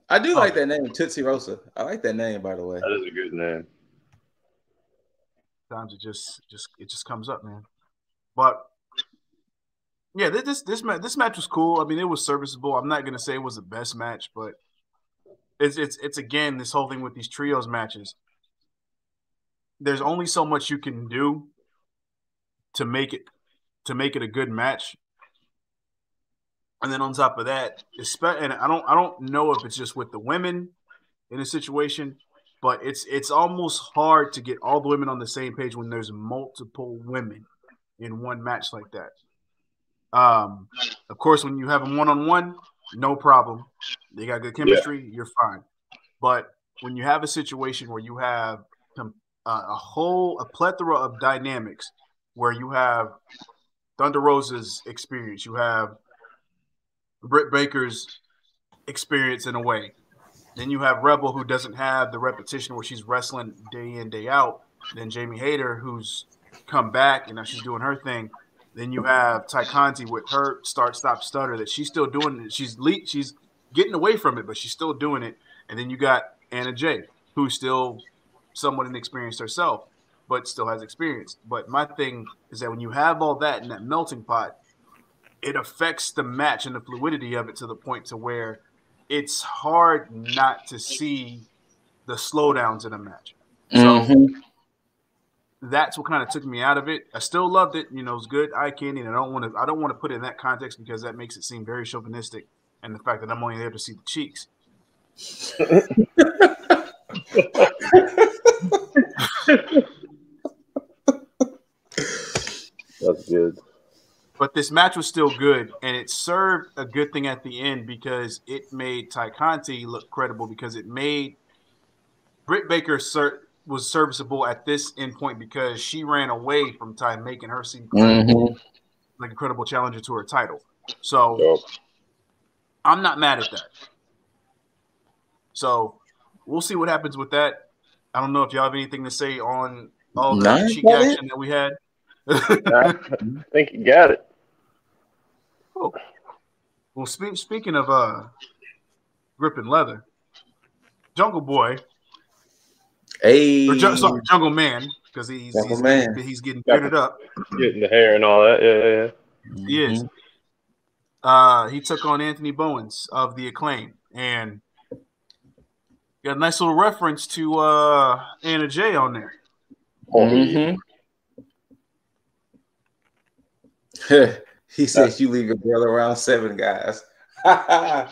I do like that name, Tootsie Rosa. I like that name, by the way. That is a good name. Sometimes it just comes up, man. But yeah, this match was cool. I mean, it was serviceable. I'm not gonna say it was the best match, but it's again this whole thing with these trios matches. There's only so much you can do to make it a good match. And then on top of that, and I don't know if it's just with the women in a situation, but it's almost hard to get all the women on the same page when there's multiple women in one match like that. Of course, when you have them one-on-one, no problem. They got good chemistry, you're fine. But when you have a situation where you have a plethora of dynamics, where you have Thunder Rosa's experience, you have Britt Baker's experience in a way. Then you have Rebel, who doesn't have the repetition where she's wrestling day in, day out. Then Jamie Hayter, who's come back and now she's doing her thing. Then you have Ty Conti with her start, stop, stutter that she's still doing it. She's getting away from it, but she's still doing it. And then you got Anna Jay, who's still somewhat inexperienced herself, but still has experience. But my thing is that when you have all that in that melting pot, it affects the match and the fluidity of it to the point to where it's hard not to see the slowdowns in a match. So that's what kind of took me out of it. I still loved it. You know, it's good eye candy, and I don't want to put it in that context because that makes it seem very chauvinistic, and the fact that I'm only there to see the cheeks. That's good. But this match was still good, and it served a good thing at the end because it made Ty Conti look credible because it made Britt Baker was serviceable at this endpoint because she ran away from Ty, making her seem credible, like a credible challenger to her title. So I'm not mad at that. So we'll see what happens with that. I don't know if y'all have anything to say on all the cheek action that we had. I think you got it. Cool. Well, speaking of Gripping Leather, Jungle Boy, Jungle Man, because he's getting bearded up, getting the hair and all that. Yeah. He is. He took on Anthony Bowens of the Acclaim, and Got a nice little reference to Anna J on there. Mm-hmm. He says you leave your girl around 7 guys. I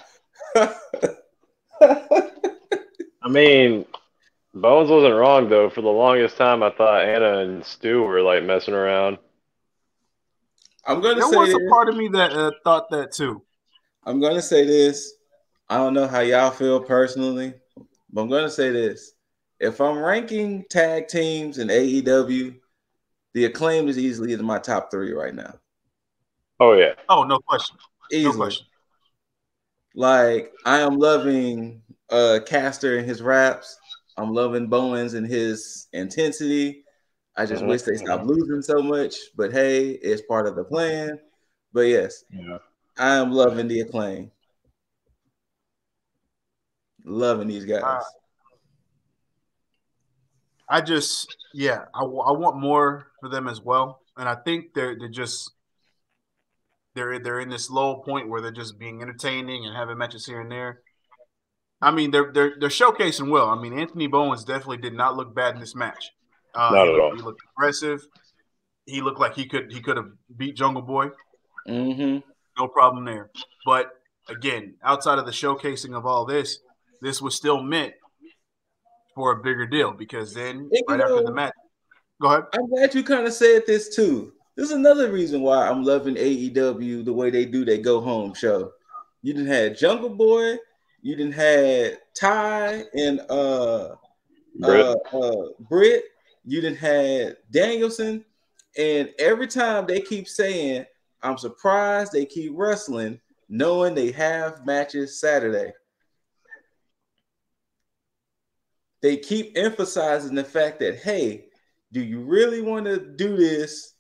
mean, Bones wasn't wrong though. For the longest time, I thought Anna and Stu were like messing around. I'm gonna There say was this. a part of me that thought that too. I'm gonna say this. I don't know how y'all feel personally, but I'm gonna say this. If I'm ranking tag teams in AEW, the Acclaim is easily in my top 3 right now. Oh yeah. Oh, no question. Easily. No question. Like, I am loving Caster and his raps. I'm loving Bowens and his intensity. I just wish they stopped losing so much, but hey, it's part of the plan. But yes, I am loving the Acclaim. Loving these guys. I want more for them as well, and I think they're in this low point where they're just being entertaining and having matches here and there. I mean, they're showcasing well. I mean, Anthony Bowens definitely did not look bad in this match. Not at all. He looked aggressive. He looked like he could have beat Jungle Boy. Mm-hmm. No problem there. But again, outside of the showcasing of all this, this was still meant for a bigger deal because then after the match, go ahead. I'm glad you kind of said this too. This is another reason why I'm loving AEW the way they do their go home show. You didn't have Jungle Boy, you didn't have Ty and Britt, you didn't have Danielson, and every time they keep saying, I'm surprised they keep wrestling, knowing they have matches Saturday. They keep emphasizing the fact that, hey, do you really want to do this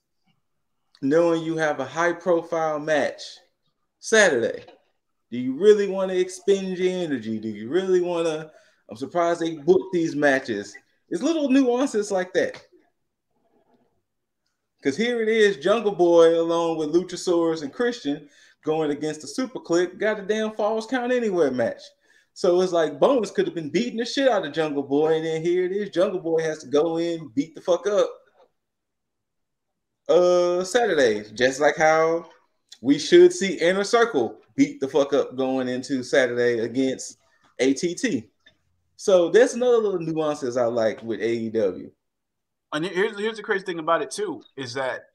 knowing you have a high profile match Saturday? Do you really want to expend your energy? Do you really want to? I'm surprised they booked these matches. It's little nuances like that. Because here it is, Jungle Boy along with Luchasaurus and Christian going against the Super Click, got a damn Falls Count Anywhere match. So it's like Bones could have been beating the shit out of Jungle Boy, and then here it is, Jungle Boy has to go in, beat the fuck up Saturdays, just like how we should see Inner Circle beat the fuck up going into Saturday against ATT. So there's another little nuances I like with AEW. And here's the crazy thing about it too is that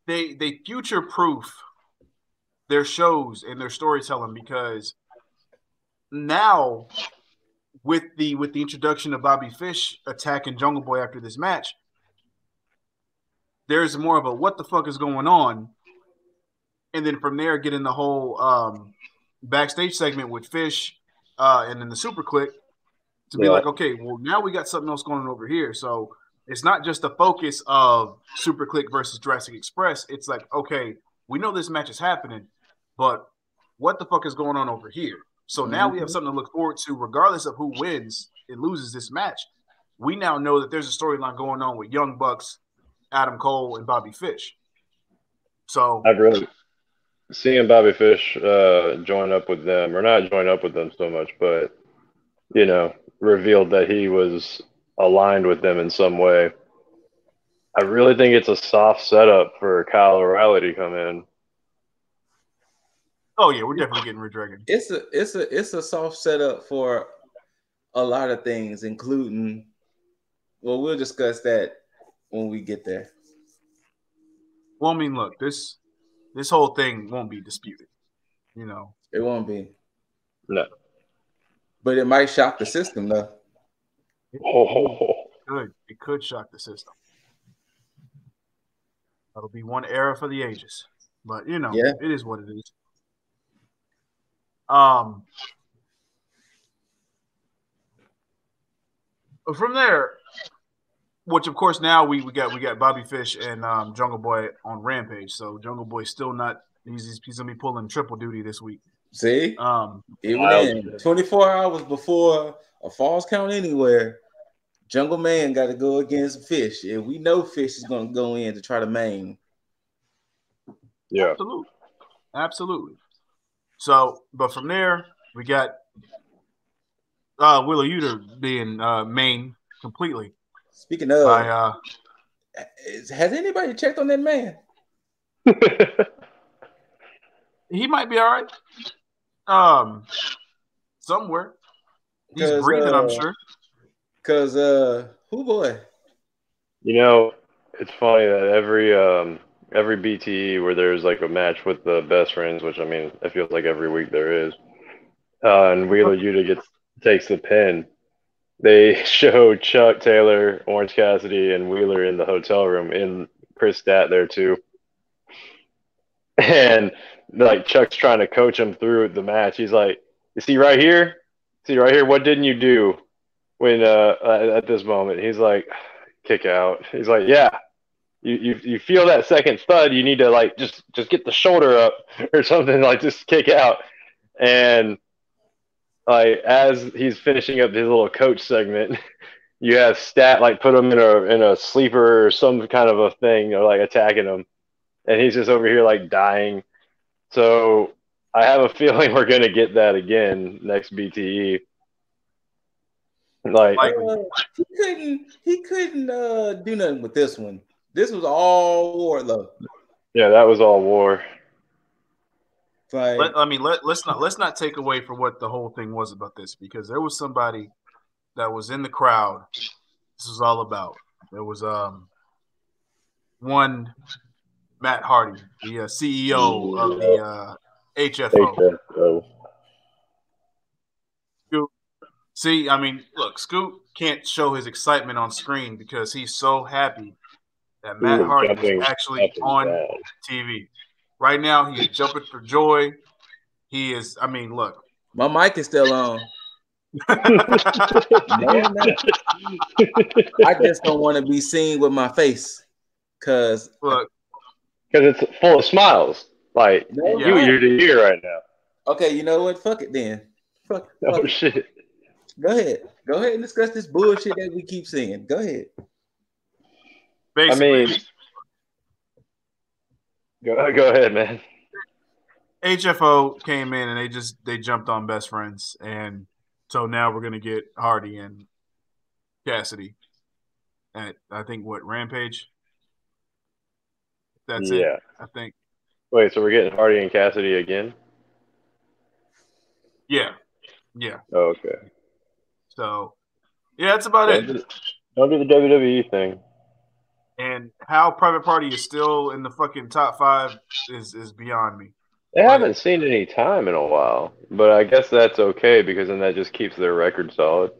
they future proof their shows and their storytelling because now with the introduction of Bobby Fish attacking Jungle Boy after this match, there's more of a what the fuck is going on, and then from there getting the whole backstage segment with Fish and then the Super Click to be like, okay, well now we got something else going on over here. So it's not just the focus of Super Click versus Jurassic Express. It's like, okay, we know this match is happening, but what the fuck is going on over here? So now we have something to look forward to, regardless of who wins and loses this match. We now know that there's a storyline going on with Young Bucks, Adam Cole, and Bobby Fish. So I'd really seeing Bobby Fish join up with them, or not join up with them so much, but revealed that he was aligned with them in some way. I really think it's a soft setup for Kyle O'Reilly to come in. Oh yeah, we're definitely getting Red Dragon. It's a soft setup for a lot of things, including. Well, we'll discuss that when we get there. Well, I mean, look, this whole thing won't be disputed. It won't be. No. But it might shock the system, though. It could shock the system. That'll be one era for the ages. But it is what it is. From there, which of course now we got Bobby Fish and Jungle Boy on Rampage. So Jungle Boy's still not. He's gonna be pulling triple duty this week. See, even then, 24 hours before a Falls Count Anywhere, Jungle Man got to go against Fish, and we know Fish is gonna go in to try to main. Yeah, absolutely. So, but from there we got Wheeler Yuta being main completely Speaking of, by has anybody checked on that man? he might be all right. Somewhere he's Because breathing, I'm sure. who boy? You know, it's funny that every BTE where there's like a match with the best friends, which I mean, it feels like every week there is, and Wheeler Yuta takes the pin. They show Chuck Taylor, Orange Cassidy, and Wheeler in the hotel room, and Chris Stat there too. And like Chuck's trying to coach him through the match. He's like, "You see right here? See right here? What didn't you do when at this moment?" He's like, "Kick out." He's like, "Yeah, you feel that second thud, you need to like just get the shoulder up or something, like just kick out." And like as he's finishing up his little coach segment, you have Stat like put him in a sleeper or some kind of a thing, or like attacking him, and he's just over here like dying. So I have a feeling we're gonna get that again next BTE. Like he couldn't do nothing with this one. This was all Wardlow. yeah, that was all war. Like, Let's not take away from what the whole thing was about this, because there was somebody that was in the crowd. This was all about. There was one Matt Hardy, the CEO of the HFO. Scoop. See, I mean, look, Scoop can't show his excitement on screen because he's so happy that Matt Hardy is actually on TV. Right now, he is jumping for joy. He is, I mean, look. My mic is still on. No, I just don't want to be seen with my face. Because it's full of smiles. Like, you're the ear right now. Okay, you know what? Fuck it then. Fuck shit. It. Go ahead and discuss this bullshit that we keep seeing. Go ahead. Basically, I mean, go ahead, man. HFO came in and they jumped on best friends, and so now we're gonna get Hardy and Cassidy at, I think, what, Rampage? That's it, I think. Wait, so we're getting Hardy and Cassidy again? Yeah. Oh, okay. So, yeah, that's about it. Don't do the WWE thing. And how Private Party is still in the fucking top 5 is beyond me. They haven't seen any time in a while, but I guess that's okay because then that just keeps their record solid.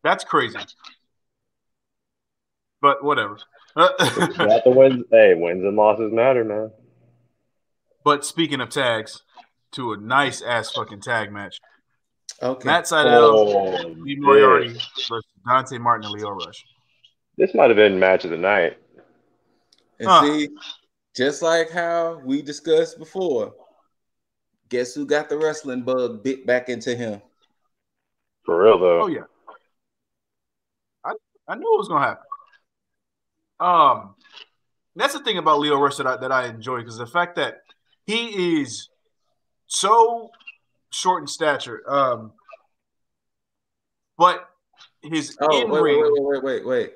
That's crazy. But whatever. Got the wins. Hey, wins and losses matter, man. But speaking of tags, to a nice ass fucking tag match. Okay. Matt Sydal, Lee Moriarty versus Dante Martin and Leo Rush. This might have been match of the night. And see, just like how we discussed before, guess who got the wrestling bug bit back into him? For real though. Oh yeah. I knew it was gonna happen. That's the thing about Leo Rush that I enjoy, because the fact that he is so short in stature, but his in-ring. Wait.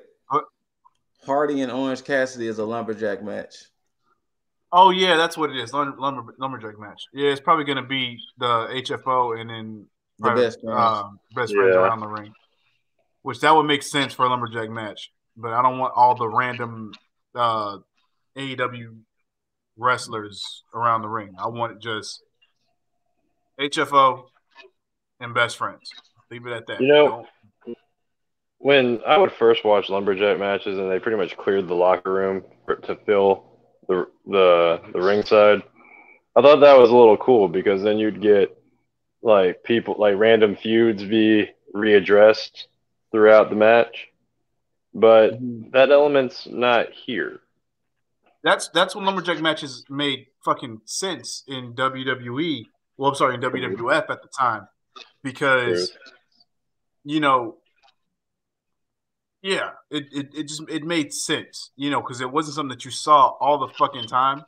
Hardy and Orange Cassidy is a lumberjack match. Oh yeah, that's what it is. Lumberjack match. Yeah, it's probably gonna be the HFO and then the best friends around the ring. Which that would make sense for a lumberjack match, but I don't want all the random AEW wrestlers around the ring. I want just HFO and best friends. Leave it at that. You know, when I would first watch lumberjack matches and they pretty much cleared the locker room to fill the ringside, I thought that was a little cool because then you'd get like people, like random feuds be readdressed throughout the match, but that element's not here. That's when lumberjack matches made fucking sense in WWE. Well, I'm sorry, in WWF at the time, because you know, yeah, it made sense, you know, because it wasn't something that you saw all the fucking time.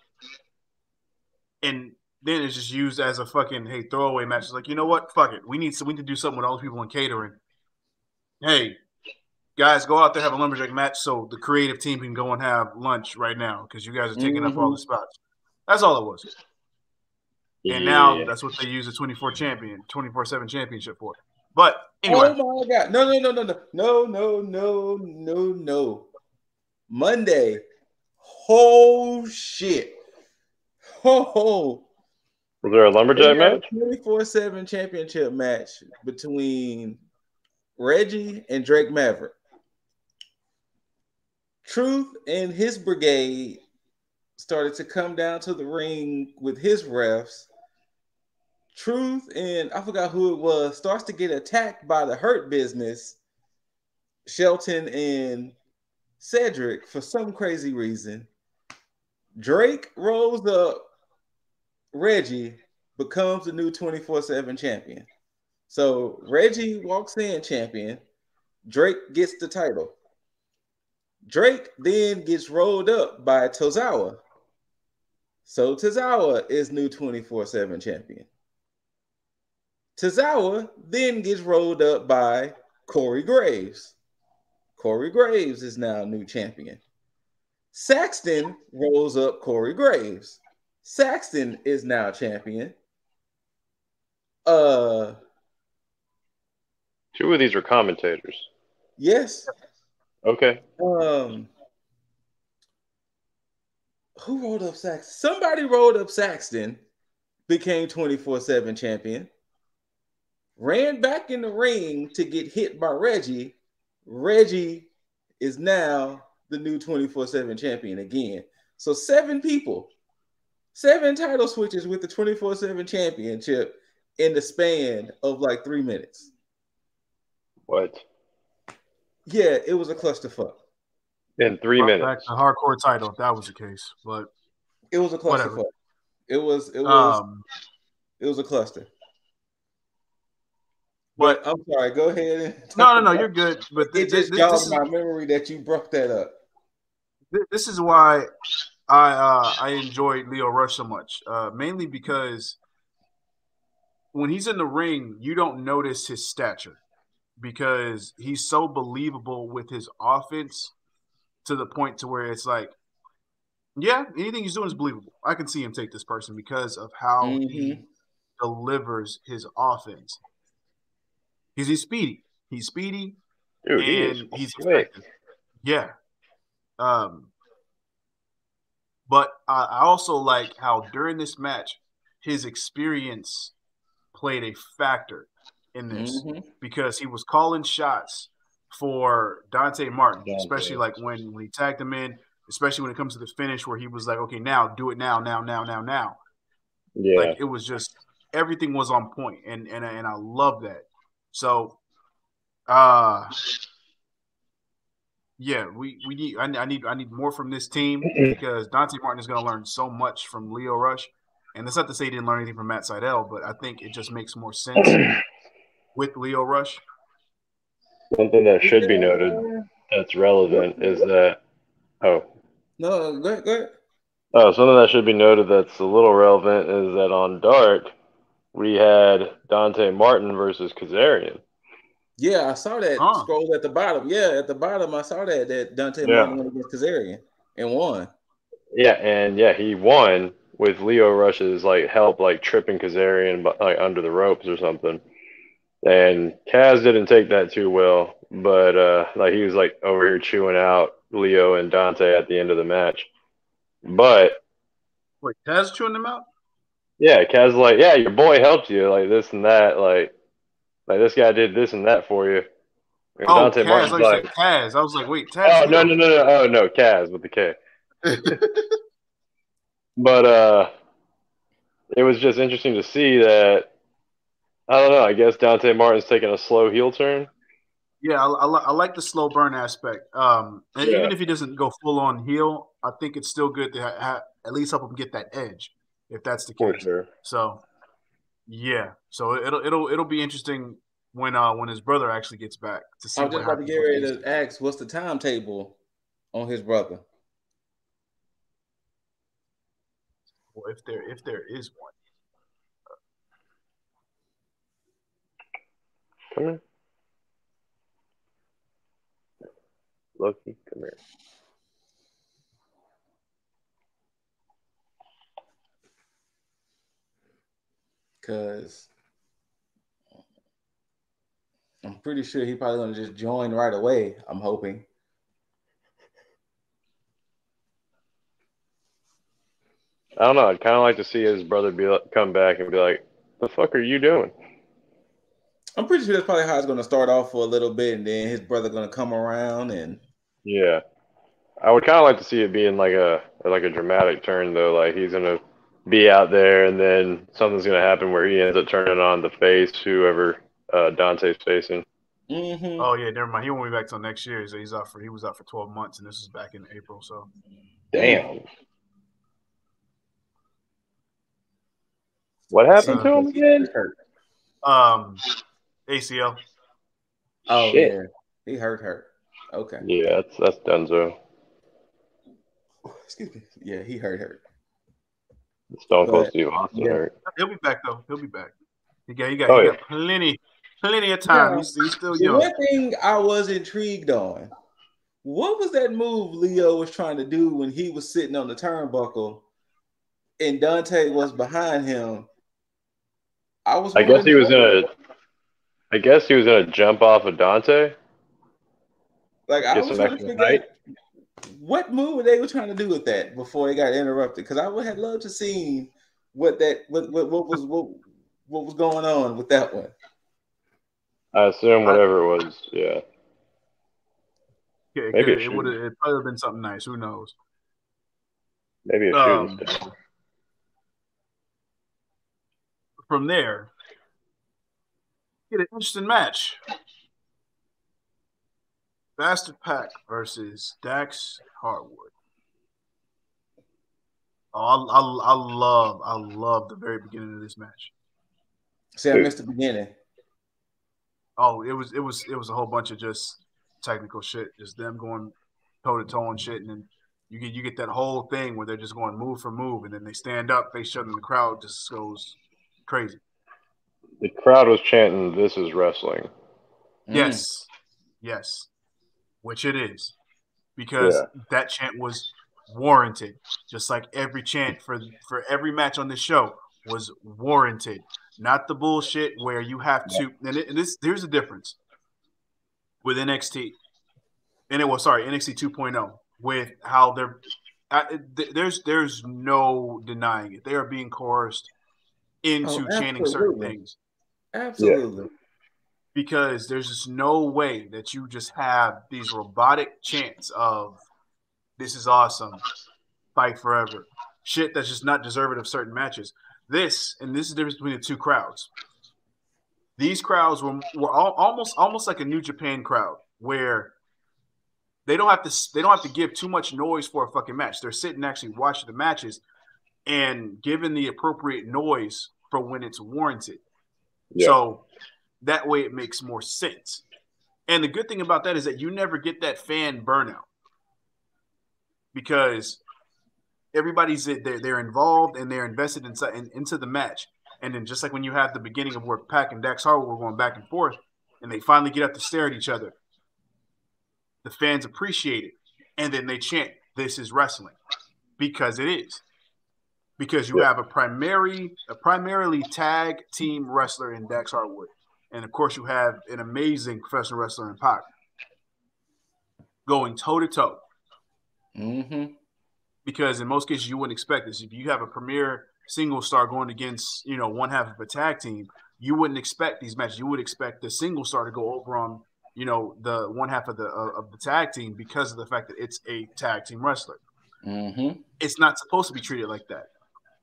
And then it's just used as a fucking throwaway match. It's like, you know what? Fuck it. We need to do something with all those people in catering. Hey, guys, go out there, have a lumberjack match so the creative team can go and have lunch right now because you guys are taking up all the spots. That's all it was. And now that's what they use the 24/7 championship for. But anyway. Oh my God. No. Monday. Oh shit. Oh. Was there a lumberjack match? 24/7 championship match between Reggie and Drake Maverick. Truth and his brigade started to come down to the ring with his refs. Truth and I forgot who it was starts to get attacked by the Hurt Business, Shelton and Cedric for some crazy reason. Drake rolls up. Reggie becomes the new 24/7 champion. So Reggie walks in champion. Drake gets the title. Drake then gets rolled up by Tozawa. So Tozawa is new 24/7 champion. Tozawa then gets rolled up by Corey Graves. Corey Graves is now new champion. Saxton rolls up Corey Graves. Saxton is now champion. Two of these are commentators. Yes. Okay. Who rolled up Saxton? Somebody rolled up Saxton, became 24/7 champion, ran back in the ring to get hit by Reggie. Reggie is now the new 24/7 champion again. So 7 people. 7 title switches with the 24/7 championship in the span of like 3 minutes. What? Yeah, it was a clusterfuck. In 3 minutes. Back the hardcore title, if that was the case. But it was a clusterfuck. It was a cluster. But I'm sorry, go ahead. No, you're good. But it just jogged my memory that you brought that up. This is why I enjoyed Lio Rush so much, mainly because when he's in the ring, you don't notice his stature because he's so believable with his offense to the point to where it's like, yeah, anything he's doing is believable. I can see him take this person because of how he delivers his offense. He's speedy. He's speedy. Dude, and he's effective. Yeah. But I also like how during this match, his experience played a factor in this because he was calling shots for Dante Martin, especially like when he tagged him in, especially when it comes to the finish where he was like, okay, now do it now. Yeah. Like it was just everything was on point, and I love that. So yeah, we need I need more from this team because Dante Martin is going to learn so much from Lio Rush, and that's not to say he didn't learn anything from Matt Sydal, but I think it just makes more sense with Lio Rush. Something that should be noted that's relevant is that no, go ahead. Oh, something that should be noted that's a little relevant is that on Dark we had Dante Martin versus Kazarian. Yeah, I saw that scroll at the bottom. Yeah, at the bottom I saw that Dante Martin went against Kazarian and won. Yeah, and he won with Lio Rush's like help, like tripping Kazarian like under the ropes or something. And Kaz didn't take that too well, but like he was like over here chewing out Lio and Dante at the end of the match. But wait, Kaz chewing them out? Yeah, Kaz like, yeah, your boy helped you, like this and that, like this guy did this and that for you. And Dante Martin's like Kaz. I was like, wait, Taz. Oh no, oh no, Kaz with the K. But it was just interesting to see that. I don't know. I guess Dante Martin's taking a slow heel turn. Yeah, I like the slow burn aspect. And even if he doesn't go full on heel, I think it's still good to at least help him get that edge, if that's the case. For sure. So, yeah. So it'll be interesting when his brother actually gets back to see. I'm just about to get ready to ask, what's the timetable on his brother? Well, if there is one. Come here. Loki, come here. Because I'm pretty sure he probably gonna just join right away. I'm hoping. I don't know. I'd kind of like to see his brother come back and be like, "The fuck are you doing?" I'm pretty sure that's probably how it's gonna start off for a little bit, and then his brother gonna come around and. Yeah, I would kind of like to see it being like a dramatic turn though. Like he's gonna be out there, and then something's gonna happen where he ends up turning on the face, whoever Dante's facing. Mm-hmm. Oh yeah, never mind. He won't be back till next year. So he was out for 12 months, and this is back in April. So Damn. What happened to him again? ACL. Oh Shit. yeah, he hurt. Okay. Yeah, that's Dunzo. Excuse me. Yeah, he hurt. Stone Cold Steve Austin yeah. hurt. He'll be back though. He'll be back. He Oh, got plenty of time. Yeah. He's still The young. one thing I was intrigued on, what was that move Leo was trying to do when he was sitting on the turnbuckle and Dante was behind him? I guess he was gonna jump off of Dante. Like I Get was some trying to extra figure height. out what move they were trying to do with that before it got interrupted. Because I would have loved to see what was going on with that one. I assume whatever it was, yeah. Maybe It would have probably been something nice. Who knows? Maybe a shooting star. From there, get an interesting match. Bastard Pack versus Dax Harwood. Oh, I love the very beginning of this match. See, I missed the beginning. Oh, it was a whole bunch of just technical shit, just them going toe to toe and shit, and then you get that whole thing where they're just going move for move, and then they stand up, they shut in the crowd, just goes crazy. The crowd was chanting, "This is wrestling." Yes, which it is, because that chant was warranted, just like every chant for every match on this show was warranted. Not the bullshit where you have to. There's a difference with NXT, and NXT 2.0 with how there's no denying it. They are being coerced into chanting certain things. Absolutely. Because there's just no way that you just have these robotic chants of "This is awesome," "Fight forever," shit that's just not deserving of certain matches. This is the difference between the two crowds. These crowds were almost like a New Japan crowd where they don't have to give too much noise for a fucking match. They're sitting actually watching the matches and giving the appropriate noise for when it's warranted. Yeah. So that way it makes more sense. And the good thing about that is that you never get that fan burnout because everybody's they're involved and they're invested into the match. And then just like when you have the beginning of where Pac and Dax Harwood were going back and forth, and they finally get up to stare at each other, the fans appreciate it, and then they chant, "This is wrestling," because it is. Because you have a primarily tag team wrestler in Dax Harwood, and of course you have an amazing professional wrestler in Pac going toe to toe. Mm-hmm. Because in most cases you wouldn't expect this. If you have a premier single star going against, one half of a tag team, you wouldn't expect these matches. You would expect the single star to go over on, the one half of the tag team because of the fact that it's a tag team wrestler. Mm-hmm. It's not supposed to be treated like that.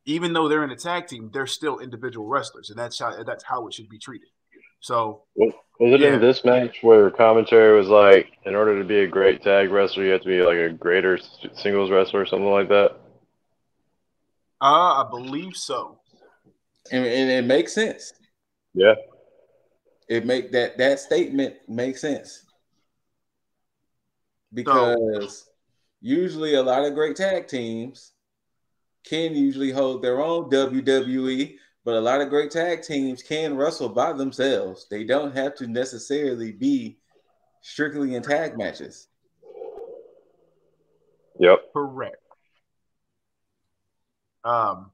Even though they're in a tag team, they're still individual wrestlers, and that's how it should be treated. So was it in this match where commentary was like, in order to be a great tag wrestler, you have to be like a greater singles wrestler or something like that? I believe so. And it makes sense. Yeah. It make that statement make sense. Because usually a lot of great tag teams can usually hold their own WWE, But a lot of great tag teams can wrestle by themselves. They don't have to necessarily be strictly in tag matches. Yep. Correct. But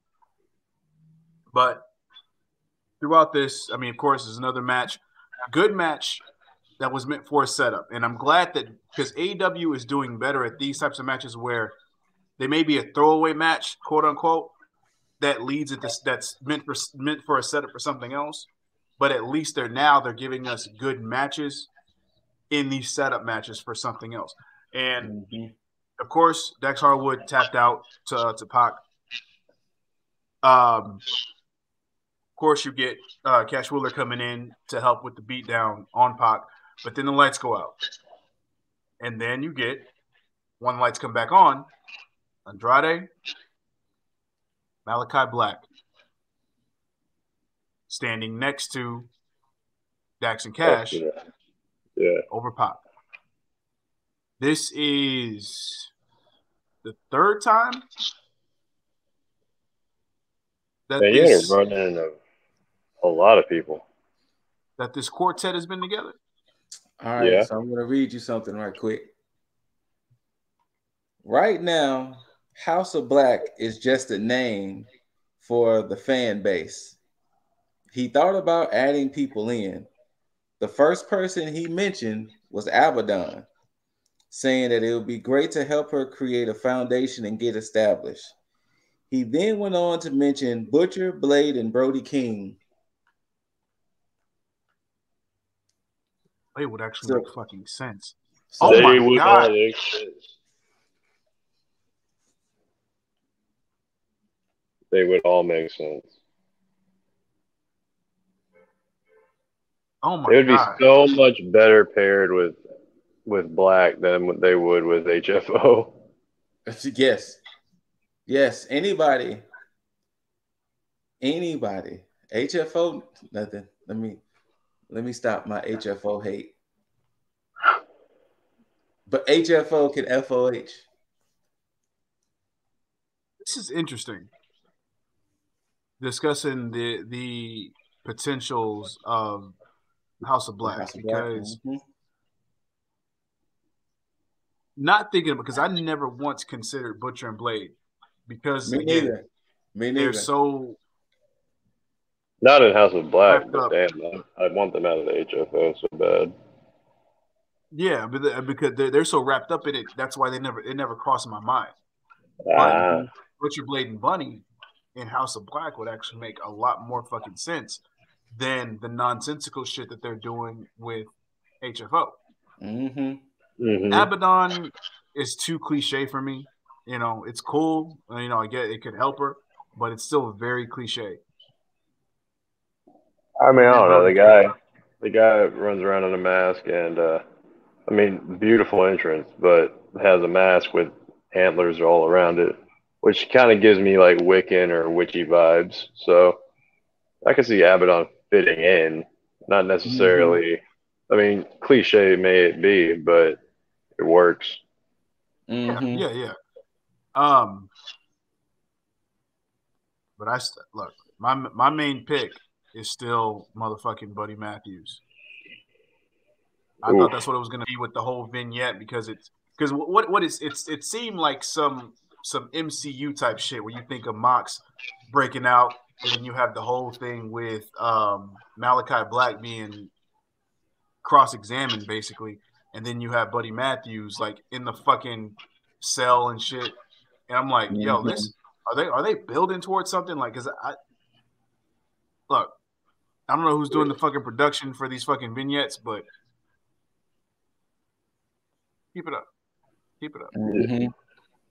throughout this, I mean, of course, there's another match. Good match that was meant for a setup. And I'm glad that because AEW is doing better at these types of matches where they may be a throwaway match, quote unquote, that leads into that's meant for a setup for something else. But at least they're giving us good matches in these setup matches for something else. And of course, Dex Harwood tapped out to Pac. Of course, you get Cash Wheeler coming in to help with the beatdown on Pac, but then the lights go out. And then you get, when the lights come back on, Andrade, Malachi Black, standing next to Dax and Cash over Pac. This is the third time that this running a lot of people that this quartet has been together. All right, so I'm going to read you something right quick. Right now, House of Black is just a name for the fan base. He thought about adding people in. The first person he mentioned was Abaddon, saying that it would be great to help her create a foundation and get established. He then went on to mention Butcher, Blade, and Brody King. They would actually make fucking sense. So oh my God. They would all make sense. Oh my God. It would be so much better paired with Black than they would with HFO. Yes. Anybody. HFO, nothing. Let me stop my HFO hate. But HFO can FOH. This is interesting. Discussing the potentials of House of Black because not thinking because I never once considered Butcher and Blade because Me neither. They're so not in House of Black, but damn, I want them out of the HFO so bad. Yeah, but because they're so wrapped up in it, that's why it never crossed my mind. But Butcher, Blade, and Bunny in House of Black would actually make a lot more fucking sense than the nonsensical shit that they're doing with HFO. Abaddon is too cliche for me. You know, it's cool. You know, I get it could help her, but it's still very cliche. I mean, I don't know. The guy runs around in a mask and, I mean, beautiful entrance, but has a mask with antlers all around it, which kind of gives me like Wiccan or witchy vibes. So I can see Abaddon fitting in, not necessarily. I mean, cliche may it be, but it works. Yeah. But look, my main pick is still motherfucking Buddy Matthews. I thought that's what it was going to be with the whole vignette because it seemed like some MCU type shit where you think of Mox breaking out and then you have the whole thing with Malachi Black being cross-examined basically, and then you have Buddy Matthews like in the fucking cell and shit, and I'm like, yo, this are they building towards something? Like, cause look, I don't know who's doing the fucking production for these fucking vignettes, but keep it up.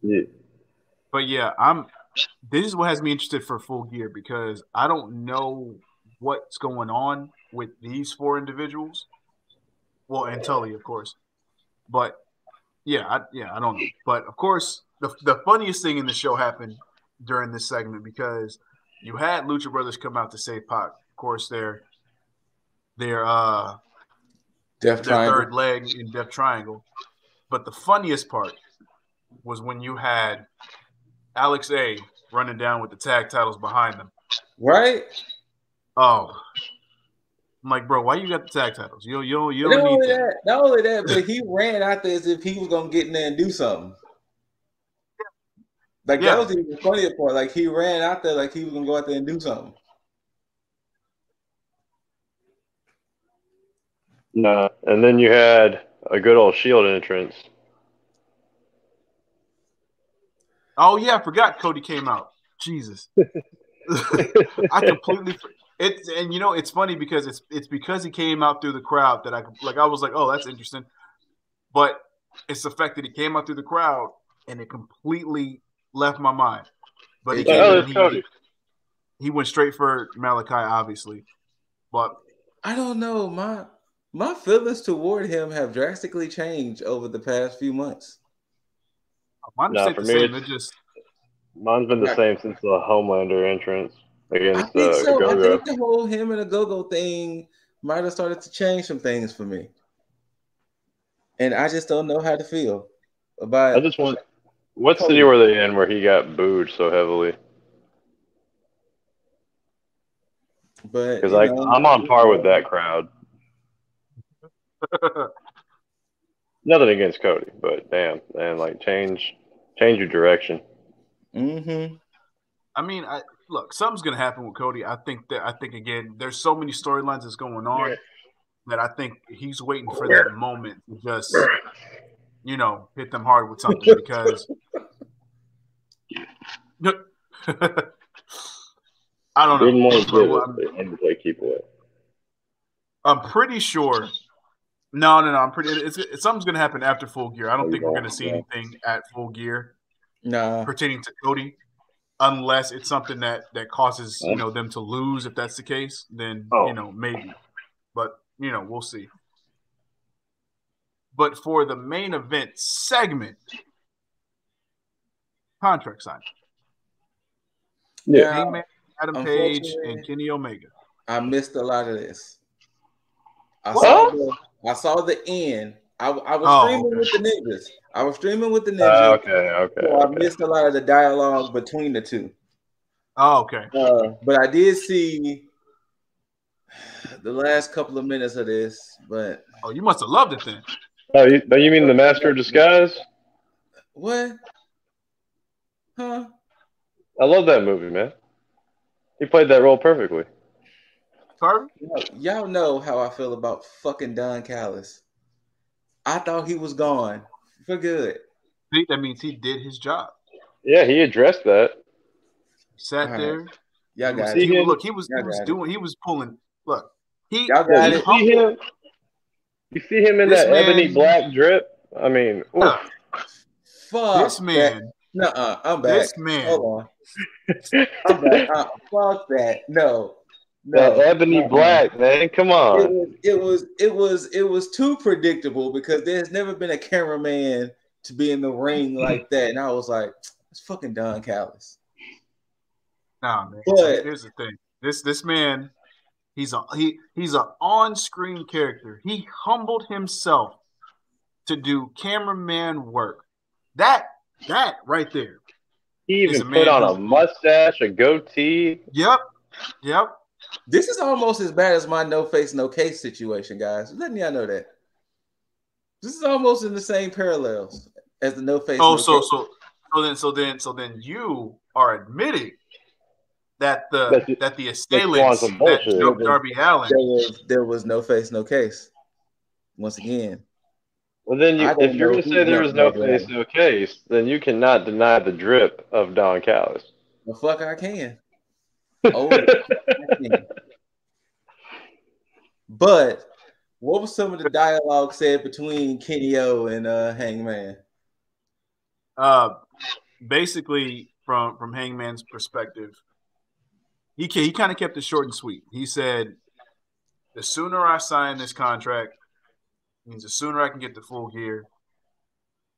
Yeah. But yeah, this is what has me interested for Full Gear because I don't know what's going on with these four individuals. Well, and Tully, of course. But I don't know. But of course, the funniest thing in the show happened during this segment because you had Lucha Brothers come out to save Pac. Of course, their third leg in Death Triangle. But the funniest part was when you had Alex A running down with the tag titles behind them. Right? Oh, I'm like, bro, why you got the tag titles? You don't Not need only that. that, not only that, but he ran out there as if he was gonna get in there and do something. Like that was even the funnier part. Like he ran out there like he was gonna go out there and do something. Nah, and then you had a good old Shield entrance. Oh yeah, I forgot Cody came out. Jesus, I completely. It's and it's funny because it's because he came out through the crowd that I was like, oh, that's interesting, but it's the fact that he came out through the crowd and it completely left my mind. But he came in and he went straight for Malachi, obviously, but I don't know. My feelings toward him have drastically changed over the past few months. mine stayed the same. It just mine's been the same since the Homelander entrance against I think so. Go-Go. I think the whole him and the Go-Go thing might have started to change some things for me, and I just don't know how to feel about. I just want. What city were they in where he got booed so heavily? But Because I'm on par with that crowd. Nothing against Cody, but damn, man, like change your direction. Mm-hmm. I mean, look, something's gonna happen with Cody. I think again, there's so many storylines that's going on that I think he's waiting for that moment to just hit them hard with something because I don't know. Keep away. I'm pretty sure. No. I'm pretty. Something's gonna happen after Full Gear. I don't think we're gonna see anything at Full Gear pertaining to Cody, unless it's something that causes them to lose. If that's the case, then maybe. But we'll see. But for the main event segment, contract signing. Yeah, Hangman, Adam Page, and Kenny Omega. I missed a lot of this. I saw the end. I was streaming with the niggas. Okay. So I missed a lot of the dialogue between the two. Oh, okay. But I did see the last couple of minutes of this. But you must have loved it then. Oh, you mean the Master of Disguise? What? Huh? I love that movie, man. He played that role perfectly. Carver? Y'all know how I feel about fucking Don Callis. I thought he was gone for good. That means he did his job. Yeah, he addressed that. He sat there. Y'all got it. He was pulling. Look, y'all got it. You see him in that ebony black drip? I mean, fuck this man. Nuh-uh, I'm back. This man. Hold on. I'm back. Fuck that. No. That ebony black, man. Come on. It was too predictable because there's never been a cameraman to be in the ring like that. And I was like, it's fucking Don Callis. Nah, man. But here's the thing. This man, he's an on-screen character. He humbled himself to do cameraman work. That right there. He even put on a mustache, a goatee. Yep. This is almost as bad as my no face, no case situation, guys. Letting y'all know that. This is almost in the same parallels as the no face. So then you are admitting that the assailants that jumped Darby Allin. There was no face, no case. Once again. Well, then if you're going to say there was no face, no case, then you cannot deny the drip of Don Callis. The fuck I can. Oh, I can. But what was some of the dialogue said between Kenny O and Hangman? Basically, from Hangman's perspective, he kind of kept it short and sweet. He said, "The sooner I sign this contract, means the sooner I can get the Full Gear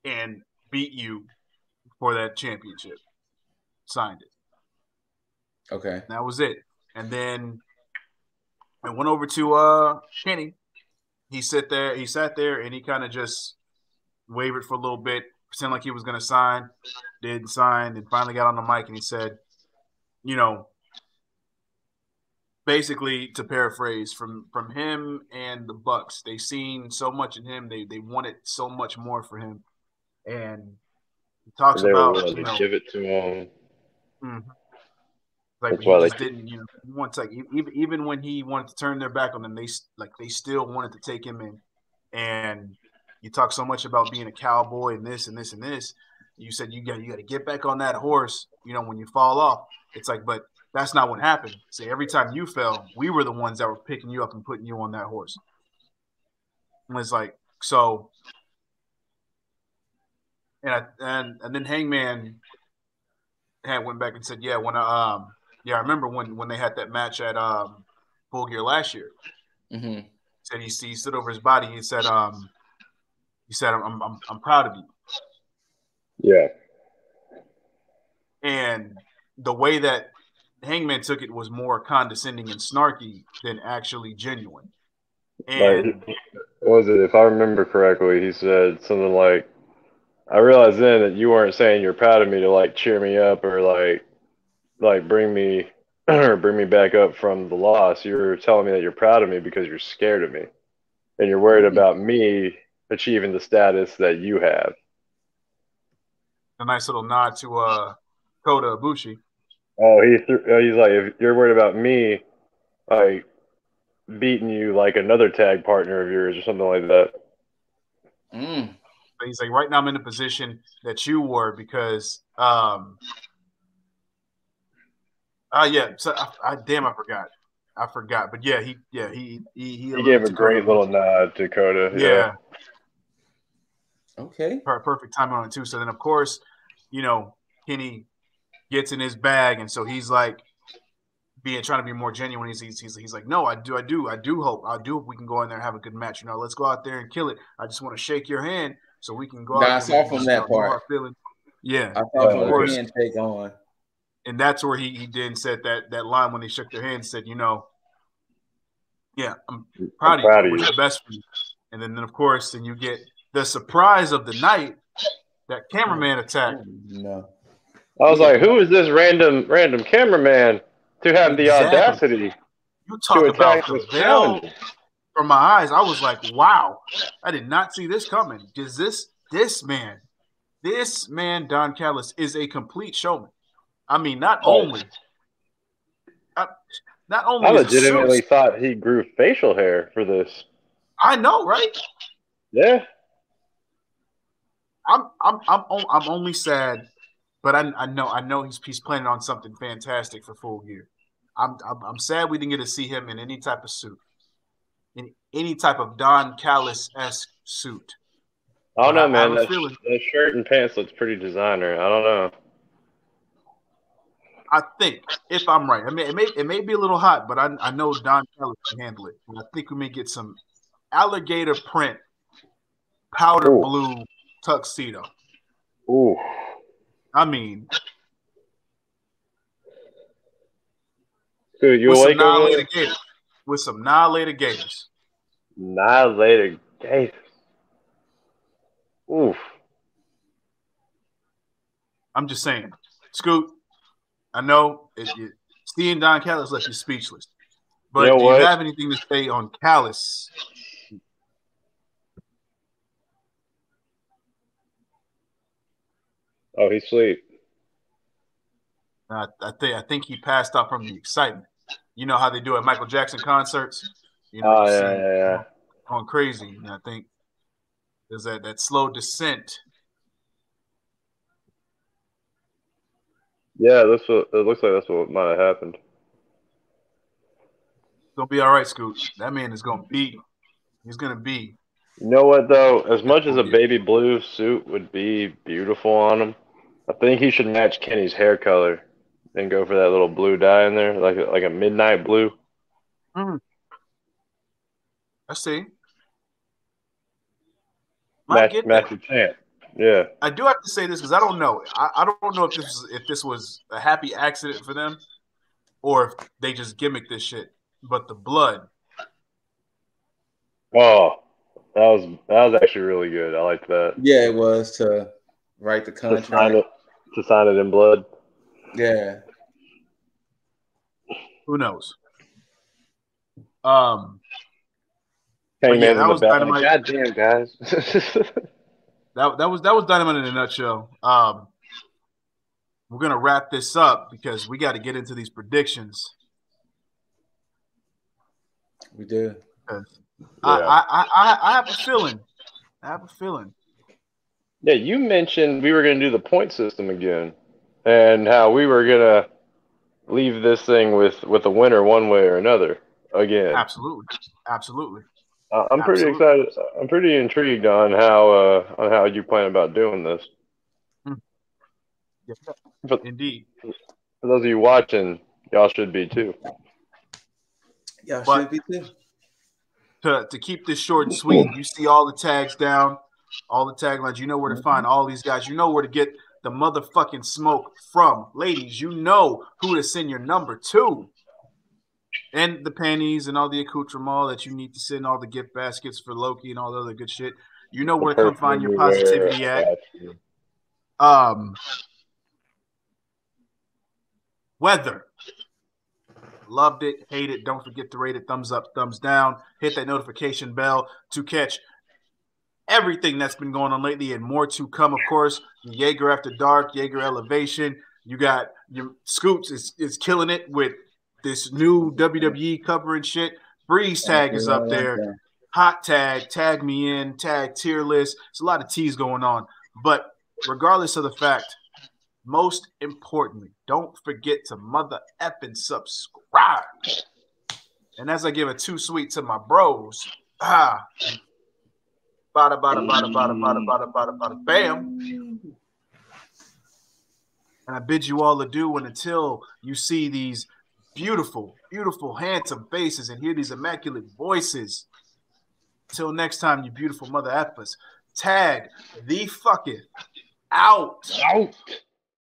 and beat you for that championship." Signed it. Okay. That was it. And then I went over to Kenny. He sat there and he kind of just wavered for a little bit, pretended like he was going to sign, didn't sign, and finally got on the mic and he said, basically, to paraphrase, from him and the Bucks, they seen so much in him. They wanted so much more for him, and he talks They were about willing to give it to him. Mm-hmm. Like, That's but he why just didn't, he wants, like, even when he wanted to turn their back on them, they still wanted to take him in. And you talk so much about being a cowboy and this and this and this. You said you got to get back on that horse, when you fall off. It's like, but that's not what happened. See, every time you fell, we were the ones that were picking you up and putting you on that horse. And it's like, so, and then Hangman went back and said, yeah, I remember when they had that match at Full Gear last year. Mm-hmm. Said he stood over his body. He said, I'm proud of you. Yeah. And the way that Hangman took it was more condescending and snarky than actually genuine. And what was it? If I remember correctly, he said something like, "I realized then that you weren't saying you're proud of me to like cheer me up or like bring me or bring me back up from the loss. You're telling me that you're proud of me because you're scared of me and you're worried about me achieving the status that you have." A nice little nod to Kota Ibushi. Oh, he's like, if you're worried about me, like beating you like another tag partner of yours or something like that. But he's like, right now I'm in the position that you were because so I forgot. But yeah, he gave a great little nod to Kota. Yeah. Okay. Perfect timing on it too. So then, of course, Kenny gets in his bag, and so he's like trying to be more genuine. He's like, no, I do hope we can go in there and have a good match. Let's go out there and kill it. I just want to shake your hand so we can go out there. I saw from that part. Yeah, I saw from the handshake on. And that's where he then said that line when they shook their hands, said, yeah, I'm proud of you. I wish the best for you. And then of course, then you get the surprise of the night, that cameraman attack. No. I was like, who is this random cameraman to have the audacity to attack the veil from my eyes? I was like, wow, I did not see this coming. Because this man, Don Callis, is a complete showman. I mean, not only I legitimately thought he grew facial hair for this. I know, right? Yeah. I'm only sad, but I know he's planning on something fantastic for Full Gear. I'm sad we didn't get to see him in any type of suit, in any type of Don Callis-esque suit. I don't know, man. That shirt and pants looks pretty designer. I don't know. I think, if I'm right, it may be a little hot, but I know Don Callis can handle it. And I think we may get some alligator print, powder blue tuxedo. Ooh. I mean, dude, you awake over there? Gators, with some annihilated gators. Annihilated gators. Oof. I'm just saying, Scoot. I know seeing Don Callis left you speechless. But do you have anything to say on Callis? Oh, he's asleep. I think he passed out from the excitement. You know how they do at Michael Jackson concerts? Yeah. Going crazy. And I think there's that slow descent. Yeah, it looks like that's what might have happened. It's going to be all right, Scoot. That man is going to be. He's going to be. You know what, though? As much as a baby blue suit would be beautiful on him, I think he should match Kenny's hair color and go for that little blue dye in there, like a midnight blue. I see. Match the champ. Yeah. I do have to say this because I don't know. I don't know if this was a happy accident for them or if they just gimmicked this shit. But the blood. Oh, that was actually really good. I liked that. Yeah, it was to write the contract. To sign it in blood. Yeah. Who knows? Hangman's that in the was back. Dynamite. Goddamn, guys. That was Dynamite in a nutshell. We're gonna wrap this up because we got to get into these predictions. We do. Yeah. I have a feeling. Yeah, you mentioned we were going to do the point system again, and how we were going to leave this thing with a winner one way or another again. Absolutely. I'm pretty excited. I'm pretty intrigued on how you plan about doing this. Yeah, indeed. For those of you watching, y'all should be too. Y'all should be too. To keep this short and sweet, you see all the tags down, all the taglines. You know where to find all these guys. You know where to get the motherfucking smoke from. Ladies, you know who to send your number to. And the panties and all the accoutrement that you need to send, all the gift baskets for Loki and all the other good shit. You know where to come find your positivity at. Weather. Loved it, hate it. Don't forget to rate it, thumbs up, thumbs down. Hit that notification bell to catch everything that's been going on lately and more to come, of course. Jaeger After Dark, Jaeger Elevation. You got your Scoops is killing it with this new WWE cover and shit. Breeze Tag is up there. Hot Tag, Tag Me In, Tag Tier List. There's a lot of T's going on. But regardless of the fact, most importantly, don't forget to mother effing subscribe. And as I give it too sweet to my bros, bada bada bada bada bada bada bada bada bam. And I bid you all adieu, and until you see these beautiful, beautiful, handsome faces and hear these immaculate voices. Till next time, you beautiful mother effers. Tag the fucking out.